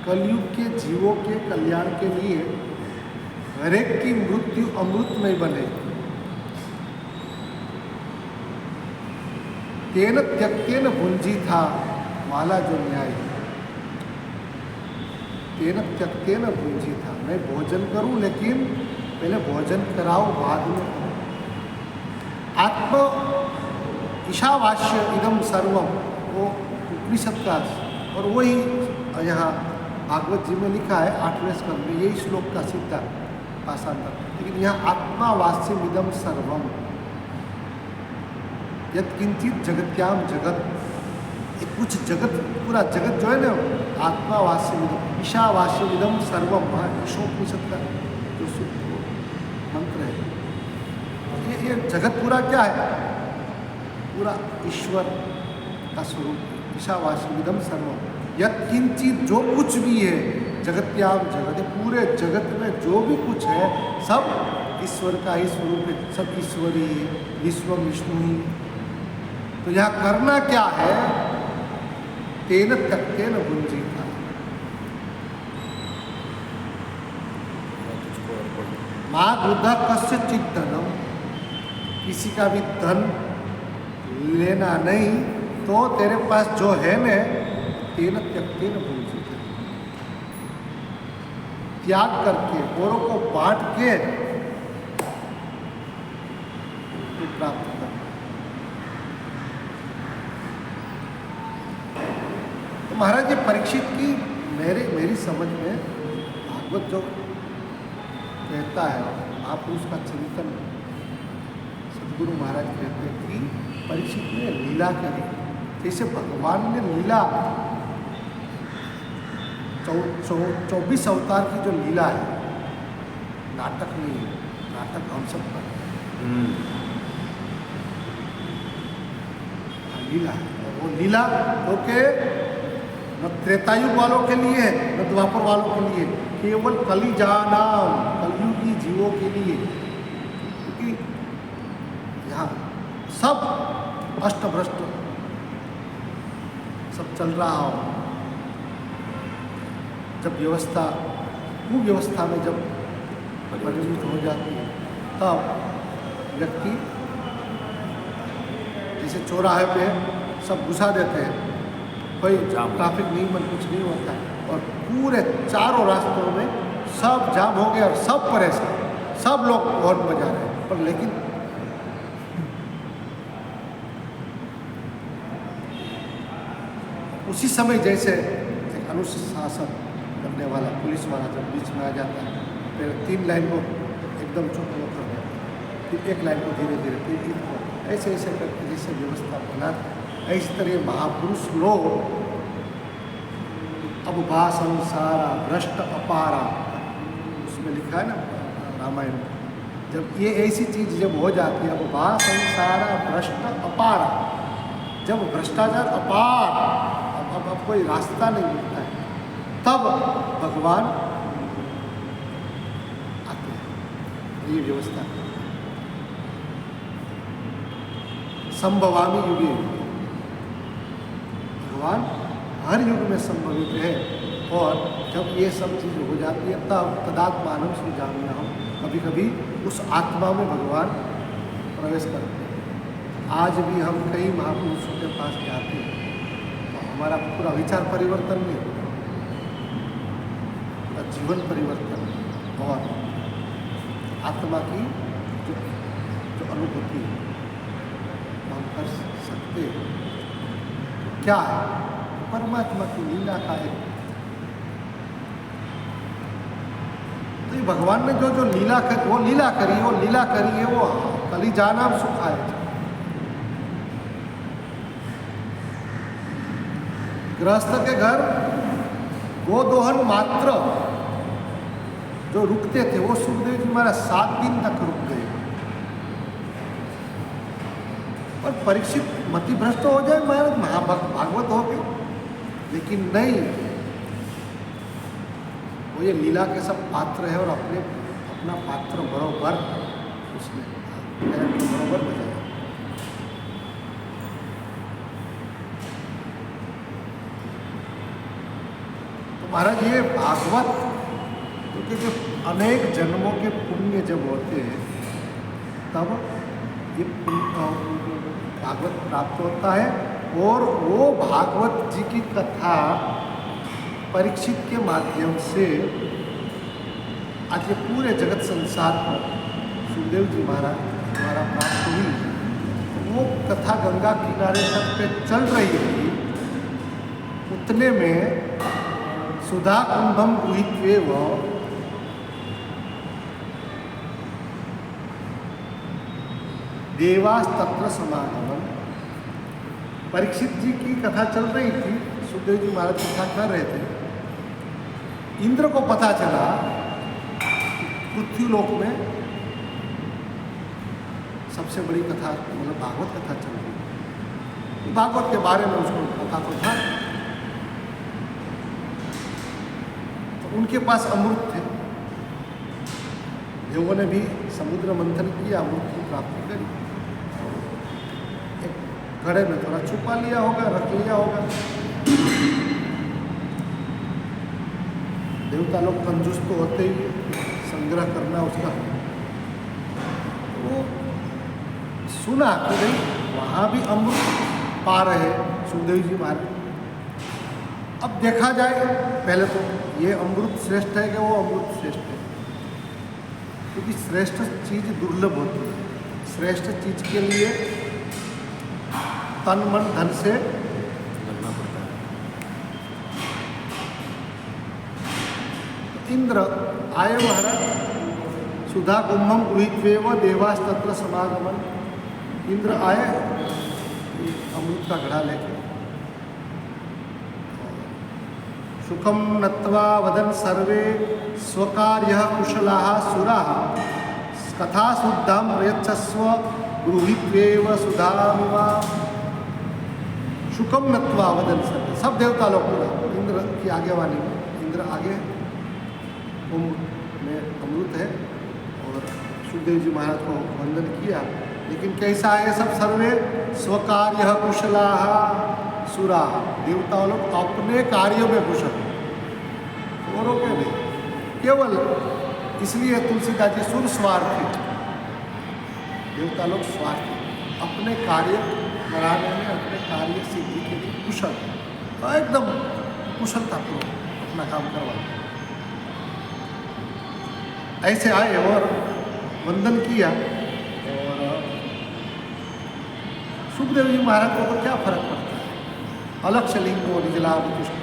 कलयुग के जीवों के कल्याण के लिए, हर एक की मृत्यु अमृतमय बने। तेन त्यक्तेन भुंजी था वाला जो न्याय, तेन त्यक्तेन भुंजी था। मैं भोजन करूं, लेकिन पहले भोजन कराओ, बाद में करो। आत्म ईशावास्य इदम सर्वम, वो उपनिषद का, और वही यहाँ भागवत जी में लिखा है 8वें स्कंद में, यही श्लोक का सीधा पासांतर। लेकिन यहाँ आत्मावास्यम इदम सर्वम, यत्किंचित जगत्याम जगत, एक कुछ जगत, पूरा जगत जो है ना, आत्मावास्यम इदम, ईशावास्यम इदम सर्वम, ईशोपनिषद का जो मंत्र है। ये जगत पूरा क्या है? पूरा ईश्वर का स्वरूप। ईशावास्यम इदम सर्वम, यत्किंचित, जो कुछ भी है, जगत्याम जगत, पूरे जगत में जो भी कुछ है सब ईश्वर का ही स्वरूप है, सब ईश्वरी है, विश्व विष्णु ही। तो यहाँ करना क्या है? तेन त्यक्तेन भुंजी था, माँ बुद्धा कस्य चित्तनम, किसी का भी धन लेना नहीं, तो तेरे पास जो है न, तेन त्यक्तेन भुंजी था, त्याग करके औरों को बांट के तो प्राप्त कर। तो महाराज ये परीक्षित की मेरी समझ में भागवत जो कहता है महापुरुष का चिंतन, सदगुरु महाराज कहते हैं कि परीक्षित ने लीला करी। जैसे भगवान ने लीला 24 अवतार की जो लीला है, नाटक नहीं है, नाटक हम सब पर लीला है। और वो लीला क्योंकि न त्रेतायुग वालों के लिए है न द्वापर वालों के लिए, केवल कलिजानाम कलयुगी जीवों के लिए। क्योंकि यहाँ सब अष्टभ्रष्ट सब चल रहा हो, जब व्यवस्था कुव्यवस्था में जब परिणित हो जाती है, तब व्यक्ति जैसे चौराहे पे सब घुसा देते हैं, कोई ट्रैफिक नियम कुछ नहीं होता है, और पूरे चारों रास्तों में सब जाम हो गया और सब परेशान, सब लोग हॉर्न बजा रहे हैं। पर लेकिन उसी समय जैसे एक अनुशासन करने वाला पुलिस वाला जब बीच में आ जाता है, फिर 3 लाइन को एकदम चुप कर देता है, फिर 1 लाइन को धीरे धीरे, फिर 1 को ऐसे ऐसे करके जैसे व्यवस्था बना, इस तरह महापुरुष लोग अब बा संसारा भ्रष्ट अपारा, उसमें लिखा है ना रामायण में, जब ये ऐसी चीज़ जब हो जाती है, अब बा संसारा भ्रष्ट अपारा, जब भ्रष्टाचार अपार, अब कोई रास्ता नहीं मिलता है, तब भगवान आते हैं। ये व्यवस्था संभवामी युगे, भगवान हर युग में संभवित है। और जब ये सब चीज़ हो जाती है, तब तदात्मानम सृजाम्य, हम कभी कभी उस आत्मा में भगवान प्रवेश करते हैं। आज भी हम कई महापुरुषों के पास जाते हैं, तो हमारा पूरा विचार परिवर्तन नहीं होता, पूरा जीवन परिवर्तन और आत्मा की जो अनुभूति है हम कर सकते हैं। क्या है? परमात्मा की लीला का एक, तो ये भगवान ने जो जो लीला करी, वो लीला करी है, वो कलिजानाम सुखाय। गृहस्थ के घर गोदोहन मात्र जो रुकते थे, वो सुखदेव जी महाराज 7 दिन तक रुक गए। और परीक्षित मतिभ्रष्ट हो जाए महाराज, महाभागवत हो गए, लेकिन नहीं, वो ये लीला के सब पात्र है और अपना पात्र बरोबर उसने बरोबर बजाया। तो महाराज ये भागवत, क्योंकि जो अनेक जन्मों के पुण्य जब होते हैं, तब ये भागवत प्राप्त होता है। और वो भागवत जी की कथा परीक्षित के माध्यम से आज ये पूरे जगत संसार को सुखदेव जी महाराज द्वारा प्राप्त हुई। वो कथा गंगा किनारे तक पे चल रही थी, उतने में सुधा कुंभम गुहित्वेव देवास्तत्र समागमन, परीक्षित जी की कथा चल रही थी, सुखदेव जी महाराज कथा कर रहे थे। इंद्र को पता चला पृथ्वीलोक में सबसे बड़ी कथा मतलब भागवत कथा चल रही है, भागवत के बारे में उसको पता तो था। तो उनके पास अमृत थे, देवों ने भी समुद्र मंथन किया, अमृत की प्राप्ति करी। घड़े में थोड़ा छुपा लिया होगा, रख लिया होगा। देवता लोग कंजूस तो होते ही, संग्रह करना उसका। वो सुना कि भाई वहाँ भी अमृत पा रहे सुखदेव जी महाराज। अब देखा जाए, पहले तो ये अमृत श्रेष्ठ है कि वो अमृत श्रेष्ठ है, क्योंकि श्रेष्ठ चीज़ दुर्लभ होती है। श्रेष्ठ चीज़ के लिए तन मन धन से लगना पड़ता है। इंद्र आए महाराज, सुधा कुंभम गृहीत्वेव देवास्तत्र समागमन। इंद्र आए अमृत का घड़ा लेके, सुखम नत्वा वदन सर्वे स्वकार्य कुशलाः सुराः कथा शुद्धम प्रयच्छस्व गृहीत्वेव सुधामिवा। सुखम नत्वा वदन सर्वे, सब देवता लोग इंद्र की आगेवानी में, इंद्र आगे कुंभ में अमृत है और सुखदेव जी महाराज को वंदन किया। लेकिन कैसा है सब? सर्वे स्वकार्य कुशलाः सुराः, देवता लोग अपने कार्यों में कुशल, औरों के नहीं। केवल इसलिए तुलसीदास जी सुर स्वार्थी, देवता लोग स्वार्थी, अपने कार्य कराने में, अपने कार्य सिद्धि के लिए कुशल, तो एकदम कुशलतापूर्वक अपना काम करवाते। ऐसे आए और वंदन किया। और सुखदेव जी महाराज को तो क्या फर्क पड़ता है, अलक्ष्य लिंगो निजलाभ कृष्ण।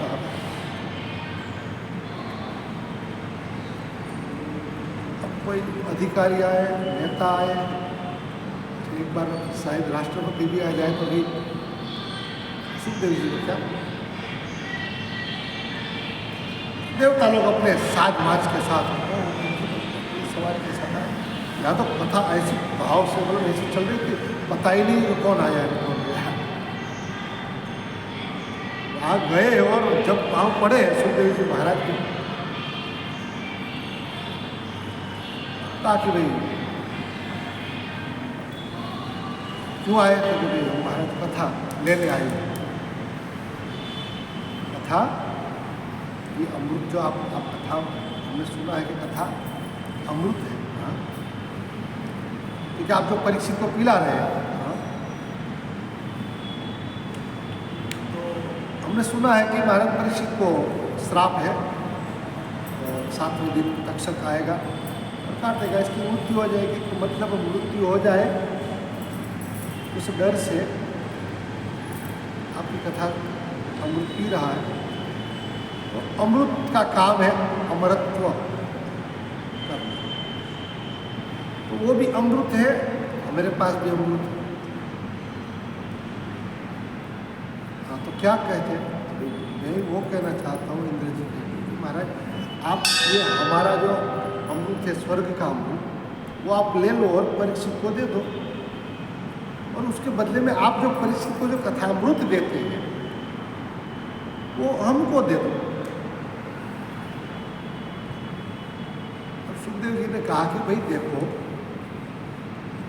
अब कोई अधिकारी आए, नेता आए, एक बार शायद राष्ट्रपति भी आ जाए तो भी सुखदेव जी को क्या, देवता लोग अपने साज माज के साथ सवाल के साथ आए। यहाँ तो कथा ऐसी भाव से, मतलब ऐसी चल रही थी, पता ही नहीं कि कौन आया है कौन गया। आ गए और जब पाँव पड़े सुखदेव जी महाराज के, कहा कि भाई क्यों आए थे? कि भाई महाराज कथा लेने आए। कथा ये अमृत, जो आप कथा हमने सुना है कि कथा अमृत है, हाँ, क्योंकि आप जो परीक्षित को पिला रहे हैं, हाँ, तो हमने सुना है कि महाराज परीक्षित को श्राप है और 7वें दिन तक्षक आएगा और काटेगा, इसकी मृत्यु हो जाएगी। तो मतलब मृत्यु हो जाए उस डर से आपकी कथा अमृत पी रहा है। तो अमृत का काम है अमरत्व करना, तो वो भी अमृत है, मेरे पास भी अमृत है। हाँ, तो क्या कहते हैं? मैं वो कहना चाहता हूँ इंद्र जी को, महाराज आप ये हमारा जो अमृत है, स्वर्ग का अमृत, वो आप ले लो और परीक्षित को दे दो, और उसके बदले में आप जो परीक्षित को जो कथामृत देते हैं वो हमको दे दो। सुखदेव जी ने कहा कि भाई देखो,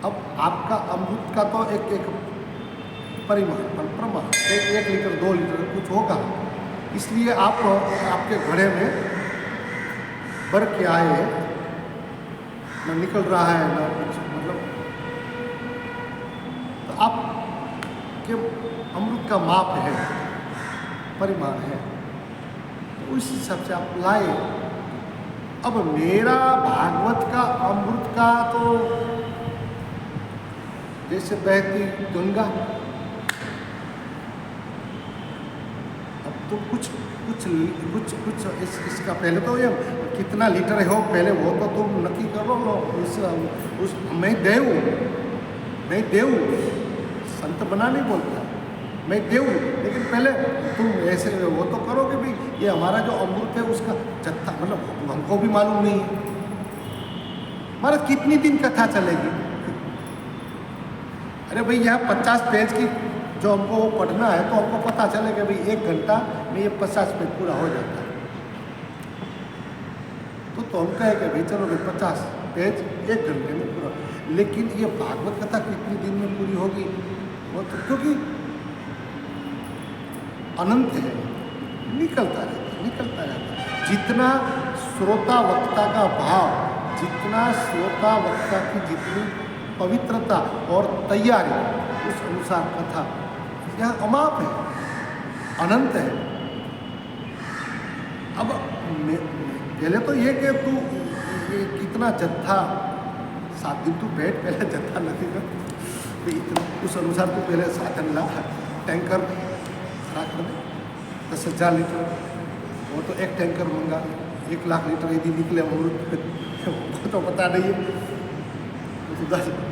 अब आपका अमृत का तो एक परिमाण, प्रमाण 1 लीटर 2 लीटर कुछ होगा, इसलिए आप आपके घड़े में भर के आए, न निकल रहा है न कुछ, मतलब तो आप के अमृत का माप है, परिमाण है, तो उस हिसाब से आप लाए। अब मेरा भागवत का अमृत का तो जैसे बहती गंगा, अब तो कुछ इसका पहले तो ये कितना लीटर है हो, पहले वो तो तुम नक्की करो लो। उस मैं देव संत बना नहीं बोलता, मैं देव, लेकिन पहले तुम ऐसे वो तो करो कि भाई ये हमारा जो अमृत है उसका जत्था, मतलब हमको भी मालूम नहीं है महाराज कितनी दिन कथा चलेगी। अरे भाई यहाँ 50 पेज की जो हमको वो पढ़ना है, तो हमको पता चले कि भाई 1 घंटा में ये 50 पेज पूरा हो जाता है, तो हम कहें कि भाई चलो भाई 50 पेज 1 घंटे में पूरा। लेकिन ये भागवत कथा कितनी दिन में पूरी होगी? वो तो क्योंकि अनंत है, निकलता रहता है। जितना श्रोता वक्ता का भाव, जितना श्रोता वक्ता की जितनी पवित्रता और तैयारी, उस अनुसार कथा यहाँ अमाप है, अनंत है। अब पहले तो ये कि तू ये कितना जत्था 7 दिन तू बैठ, पहले जत्था नहीं कर तो इतना उस अनुसार तू पहले साधन ला, टैंकर खड़ा कर दे 10,000 लीटर, वो तो एक टैंकर मंगा 1 लाख लीटर यदि निकले अमृत वो तो पता नहीं है, तो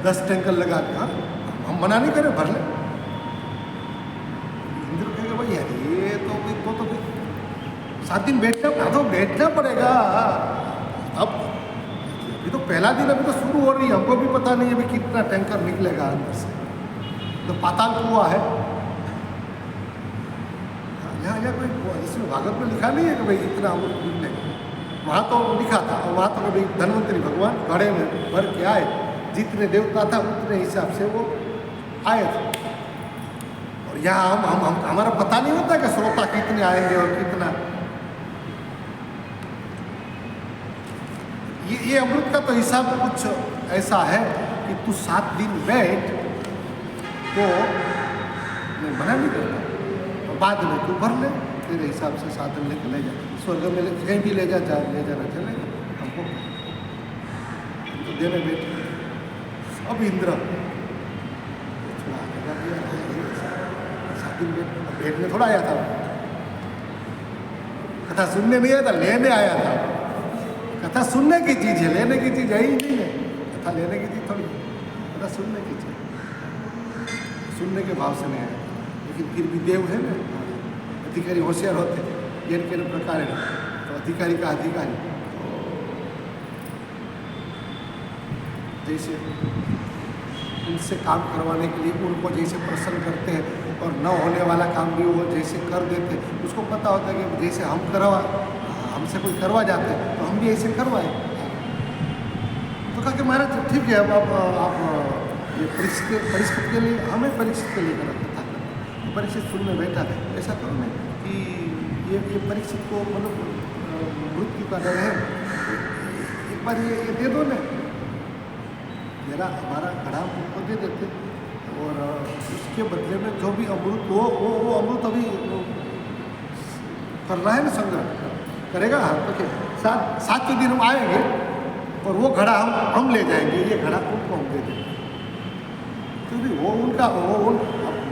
10 टैंकर लगा के, हाँ हम मना नहीं करें, भर ले। इंद्र कहेगा भाई यार ये तो 7 दिन बैठना पड़ेगा। अब अभी तो पहला दिन अभी तो शुरू हो रही है, हमको भी पता नहीं है अभी कितना टैंकर निकलेगा अंदर से, तो पाताल कुआं है यहाँ कोई, इसमें भागवत में लिखा नहीं है कि भाई इतना अमृत निकलेगा, वहाँ तो लिखा था, और वहाँ तो भाई धन्वंतरी भगवान घड़े में भर के आए, जितने देवता था उतने हिसाब से वो आए थे। और यहाँ हम हमारा पता नहीं होता कि श्रोता कितने आएंगे और कितना, ये अमृत का तो हिसाब कुछ ऐसा है कि तू 7 दिन बैठ तो मैं मना नहीं करता, और बाद में तू भर ले, तेरे हिसाब से साधन लेके ले जा, स्वर्ग में कहीं भी ले जाना चलेगा, हमको तो देने बैठे। अब इंद्र थोड़ा आएगा भी, 7 दिन बैठने थोड़ा आया था, कथा सुनने नहीं आया था, लेने आया था। कथा सुनने की चीज़ है, लेने की चीज़ है ही नहीं है, कथा लेने की चीज़ थोड़ी, कथा सुनने की चीज़, सुनने के भाव से नहीं है। लेकिन फिर भी देव है ना, अधिकारी होशियार होते हैं, ये के प्रकार है, तो अधिकारी का अधिकारी जैसे उनसे काम करवाने के लिए उनको जैसे प्रसन्न करते हैं, और न होने वाला काम भी वो जैसे कर देते, उसको पता होता है कि जैसे हमसे कोई करवा जाते हैं तो हम भी ऐसे करवाए। तो कहा कि महाराज ठीक है, अब आप ये परीक्षित के लिए, हमें परीक्षित के लिए करा था, तो परीक्षित सुनने बैठा, ऐसा करो ना कि ये परीक्षित को मतलब मृत्यु का डर है, एक बार ये दे दो ना, मेरा हमारा घड़ा उनको दे देते, और उसके बदले में जो भी अमृत वो अमृत अभी कर रहा है ना, संग्रह करेगा, ओके 7 के दिन हम आएंगे और वो घड़ा हम ले जाएंगे, ये घड़ा उनको हम दे देंगे। क्योंकि वो उनका अब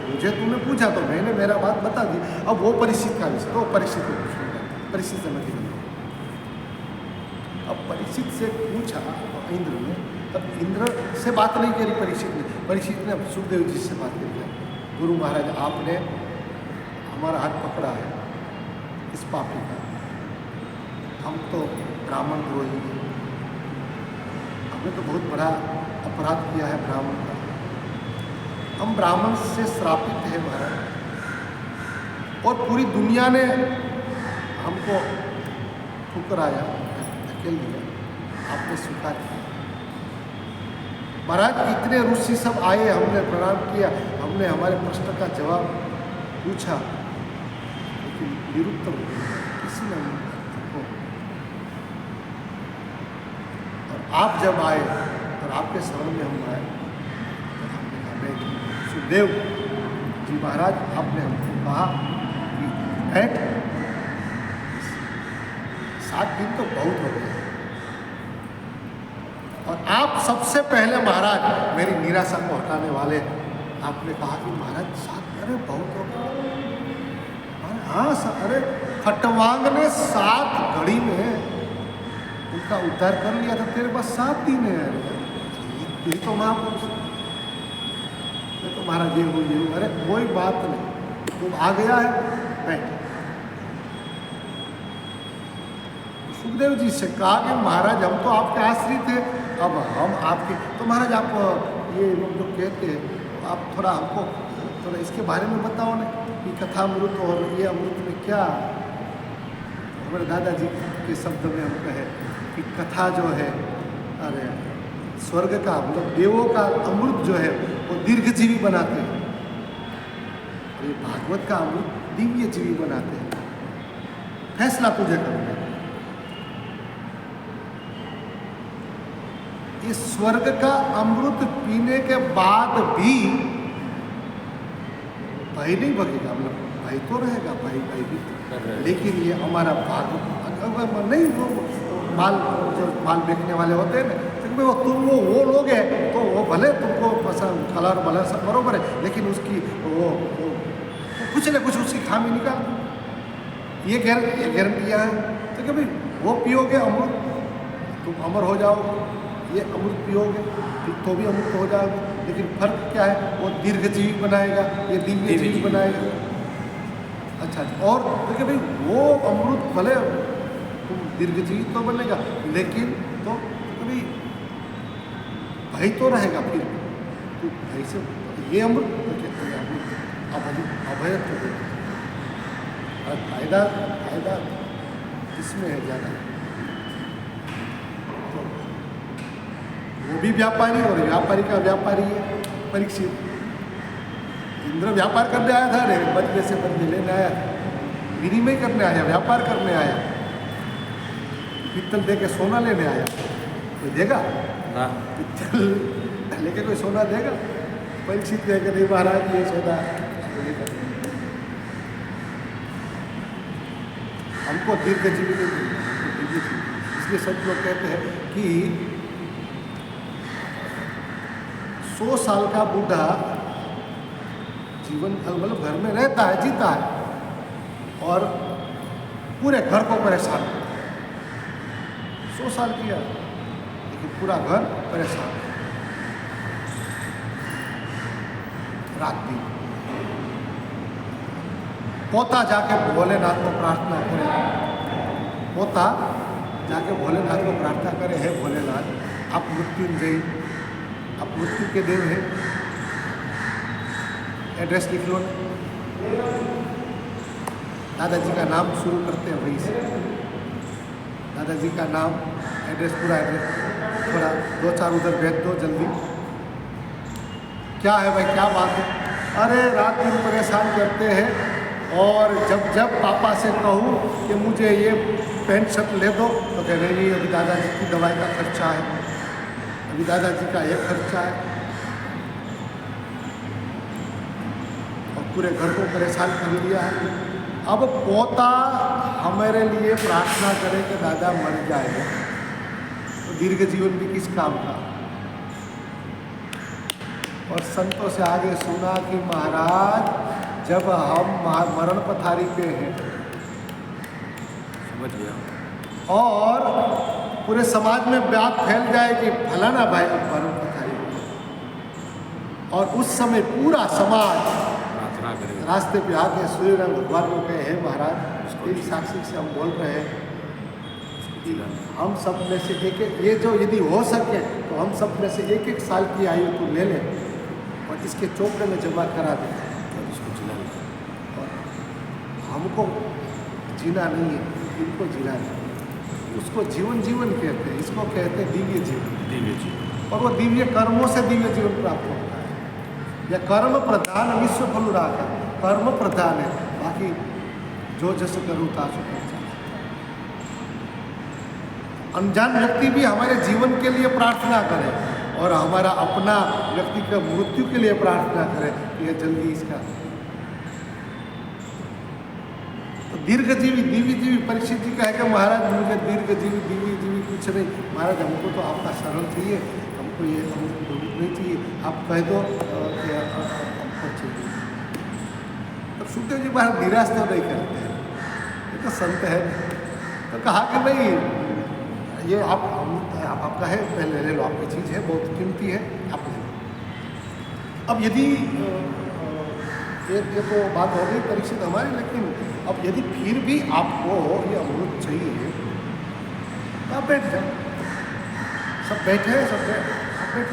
मुझे तुमने पूछा तो मैंने मेरा बात बता दी, अब वो परीक्षित का विषय, तो परीक्षित को पूछूंगा, परीक्षित से मैं अब परीक्षित से पूछा इंद्र ने, तब इंद्र से बात नहीं करी परीक्षित ने सुखदेव जी से बात करी, गुरु महाराज आपने हमारा हाथ पकड़ा है इस पापी का, हम तो ब्राह्मण द्रोही हैं, हमने तो बहुत बड़ा अपराध किया है ब्राह्मण का, हम ब्राह्मण से श्रापित है महाराज, और पूरी दुनिया ने हमको ठुकराया, धकेल दिया, आपने स्वीकार किया। महाराज इतने ऋषि सब आए, हमने प्रणाम किया, हमने हमारे प्रश्न का जवाब पूछा, लेकिन निरुत्तर किसी ने हमको, और आप जब आए और आपके शरण में हम आए, तो हमने कहा नहीं, सुखदेव जी महाराज आपने हमको कहा कि बैठ, 7 दिन तो बहुत हो गए, और आप सबसे पहले महाराज मेरी निराशा को हटाने वाले, आपने कहा कि महाराज 7, अरे बहुत हो गया, हाँ अरे खटवांग ने 7 घड़ी में उनका उद्धार कर लिया था, तेरे पास 7 दिन है, ये तो महापुरुष, मैं तो महाराज ये हूँ, अरे कोई बात नहीं, तुम आ गया है, बैठ। सुखदेव जी से कहा कि महाराज हम तो आपके आश्रित थे, अब हम आपके, तो महाराज आप ये लोग जो कहते हैं, आप थोड़ा हमको थोड़ा इसके बारे में बताओ ना, कि कथा अमृत और ये अमृत में क्या, हमारे दादाजी के शब्द में हम कहे कि कथा जो है, अरे स्वर्ग का मतलब देवों का अमृत जो है वो दीर्घजीवी बनाते हैं, और ये भागवत का अमृत दिव्य जीवी बनाते हैं। फैसला तुझे करना, इस स्वर्ग का अमृत पीने के बाद भी भय नहीं भगेगा, मतलब भाई तो रहेगा, भाई भाई भी। कर रहे हैं। लेकिन ये हमारा भाग नहीं, वो माल जो माल बेचने वाले होते हैं ना, तो भाई वो तुम वो लोग हैं तो वो भले तुमको पसंद कलर भले सब बरोबर है, लेकिन उसकी वो कुछ ना कुछ उसकी खामी निकाल दो। ये गारंटियाँ हैं। तो कि भाई वो पियोगे अमृत तुम अमर हो जाओगे, ये अमृत पियोगे तो भी अमृत हो जाओगे, लेकिन फर्क क्या है, वो दीर्घजीवी बनाएगा, ये दिव्य जीवी बनाएगा। अच्छा, और देखिए भाई वो अमृत भले तुम दीर्घजीवी तो बनेगा, लेकिन तो कभी भय तो रहेगा, फिर तो भय से ये अमृत तो कहते हैं अमृत अभयत्व देते हैं। और फायदा किसमें है ज़्यादा, तो वो भी व्यापारी और व्यापारी का व्यापारी है परीक्षित। इंद्र व्यापार करने आया था, रे बदले से बदले लेने आया था, विनिमय करने आया, व्यापार करने आया। पित्तल दे के सोना लेने आया, कोई देगा? ना पित्तल लेके कोई सोना देगा? परीक्षित देकर नहीं, महाराज ये सोना हमको दीर्घ जीवी नहीं मिली। इसलिए सब लोग कहते हैं कि 100 साल का बूढ़ा जीवन मतलब घर में रहता है, जीता है, और पूरे घर को परेशान करता है। 100 साल किया लेकिन पूरा घर परेशान, रात दिन। पोता जाके भोलेनाथ को प्रार्थना करे, पोता जाके भोलेनाथ को प्रार्थना करे, हे भोलेनाथ आप मृत्युंजयी, आप मृत्यु के देव हैं, एड्रेस लिख लो। दादाजी का नाम शुरू करते हैं वहीं से, दादाजी का नाम, एड्रेस, पूरा एड्रेस, थोड़ा 2-4 उधर भेज दो जल्दी। क्या है भाई, क्या बात है? अरे रात दिन परेशान करते हैं, और जब पापा से कहूँ कि मुझे ये पैंट शर्ट ले दो तो कह रहे नहीं, अभी दादाजी की दवाई का खर्चा है, अभी दादाजी का ये खर्चा है, और पूरे घर को परेशान कर लिया है। अब पोता हमारे लिए प्रार्थना करे कि दादा मर जाए, तो दीर्घ जीवन भी किस काम का? और संतों से आगे सुना कि महाराज जब हम मरण पथारी पे हैं, समझ गया, और पूरे समाज में बात फैल जाए कि फलाना भाई मरण पथारी पे, और उस समय पूरा समाज प्रार्थना करें, रास्ते पे आके सूर्य राम भगवान को कहे, हे महाराज तेरी साक्षी से हम बोल रहे हैं कि हम सब में से एक, ये जो यदि हो सके तो हम सब में से 1-1 साल की आयु तो ले लें और इसके चोपड़े में जमा करा दें, इसको जिला और हमको जीना नहीं है, इनको जीना है। उसको जीवन कहते हैं, इसको कहते हैं दिव्य जीवन। दिव्य जी, और वो दिव्य कर्मों से दिव्य जीवन प्राप्त होता है। यह कर्म प्रधान विश्व फल राख है, कर्म प्रधान है, बाकी जो जस करूँ तासु कर। अनजान व्यक्ति भी हमारे जीवन के लिए प्रार्थना करे, और हमारा अपना व्यक्ति का मृत्यु के लिए प्रार्थना करे कि यह जल्दी इसका। तो दीर्घजीवी दिव्य जीवी परीक्षित जी कहे कि महाराज मुझे दीर्घजीवी दिव्य जीवी कुछ नहीं, महाराज हमको तो आपका शरण चाहिए, हमको ये हमको नहीं चाहिए, आप कह दो कि हमको चाहिए। तो सुखदेव जी महाराज निराश तो नहीं करते हैं, ये तो संत है। तो कहा कि भाई ये आप आपका है, पहले ले लो, आपकी चीज़ है, बहुत कीमती है, आप ले लो। अब यदि ये तो बात हो गई परीक्षित हमारी, लेकिन अब यदि फिर भी आपको ये अमृत चाहिए तो आप बैठ जाओ। सब बैठे हैं, सब आप बैठ,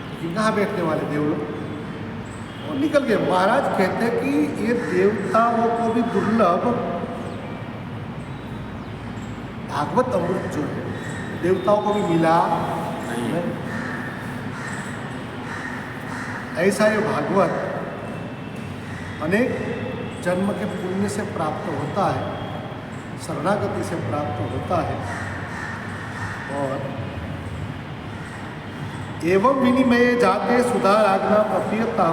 लेकिन कहाँ बैठने वाले देव लोग? वो निकल गए। महाराज कहते हैं कि ये देवताओं को भी दुर्लभ भागवत अमृत जो है देवताओं को भी मिला नहीं। ऐसा ये भागवत अनेक जन्म के पुण्य से प्राप्त होता है, शरणागति से प्राप्त होता है, और एवं विनिमय जाते सुधार आज्ञा प्रप्रियता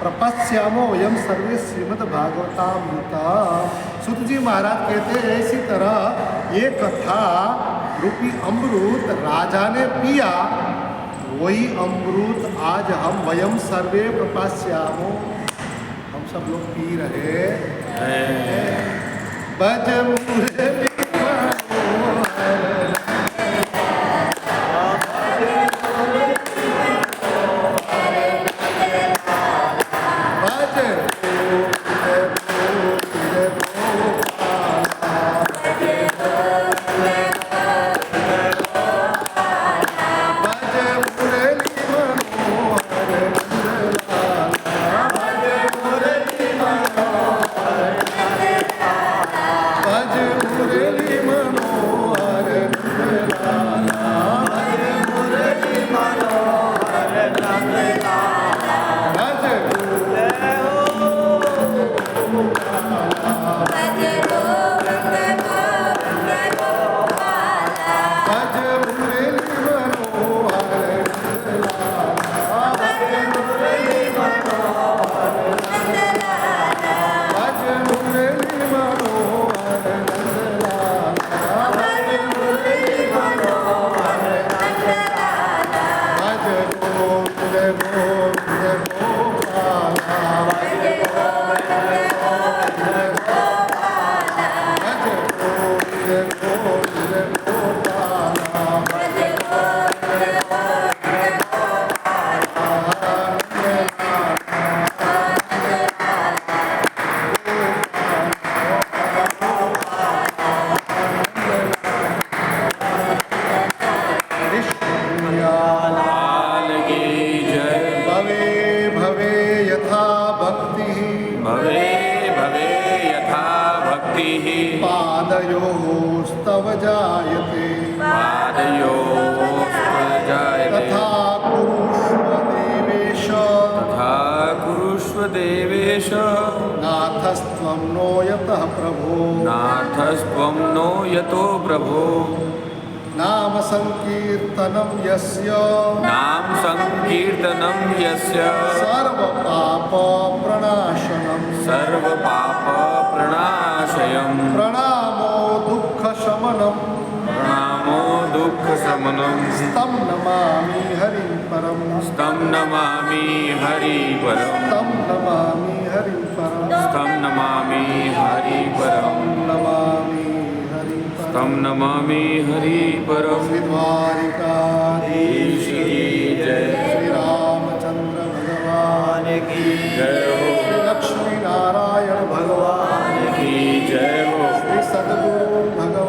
प्रपश्यामो वयम सर्वे श्रीमद् भागवतामृता। सूत जी महाराज कहते हैं इसी तरह ये कथा रूपी अमृत राजा ने पिया, वही अमृत आज हम वयम सर्वे प्रपश्यामो, हम सब लोग पी रहे हैं। भज मुरली पादयोस्तव जायते तथा कुरुष्व देवेश नाथस्त्वं नो यतः प्रभो नाम संकीर्तनं यस्य सर्वपापप्रणाशनं प्रणामो दुःखशमनं स्तं नमामि हरिं परं स्तं नमामि हरि परं द्वारिकाधीश की जय। श्री रामचंद्र भगवान की जय हो। श्री लक्ष्मी नारायण भगवान की जय हो। श्री सद्गुरु भगवान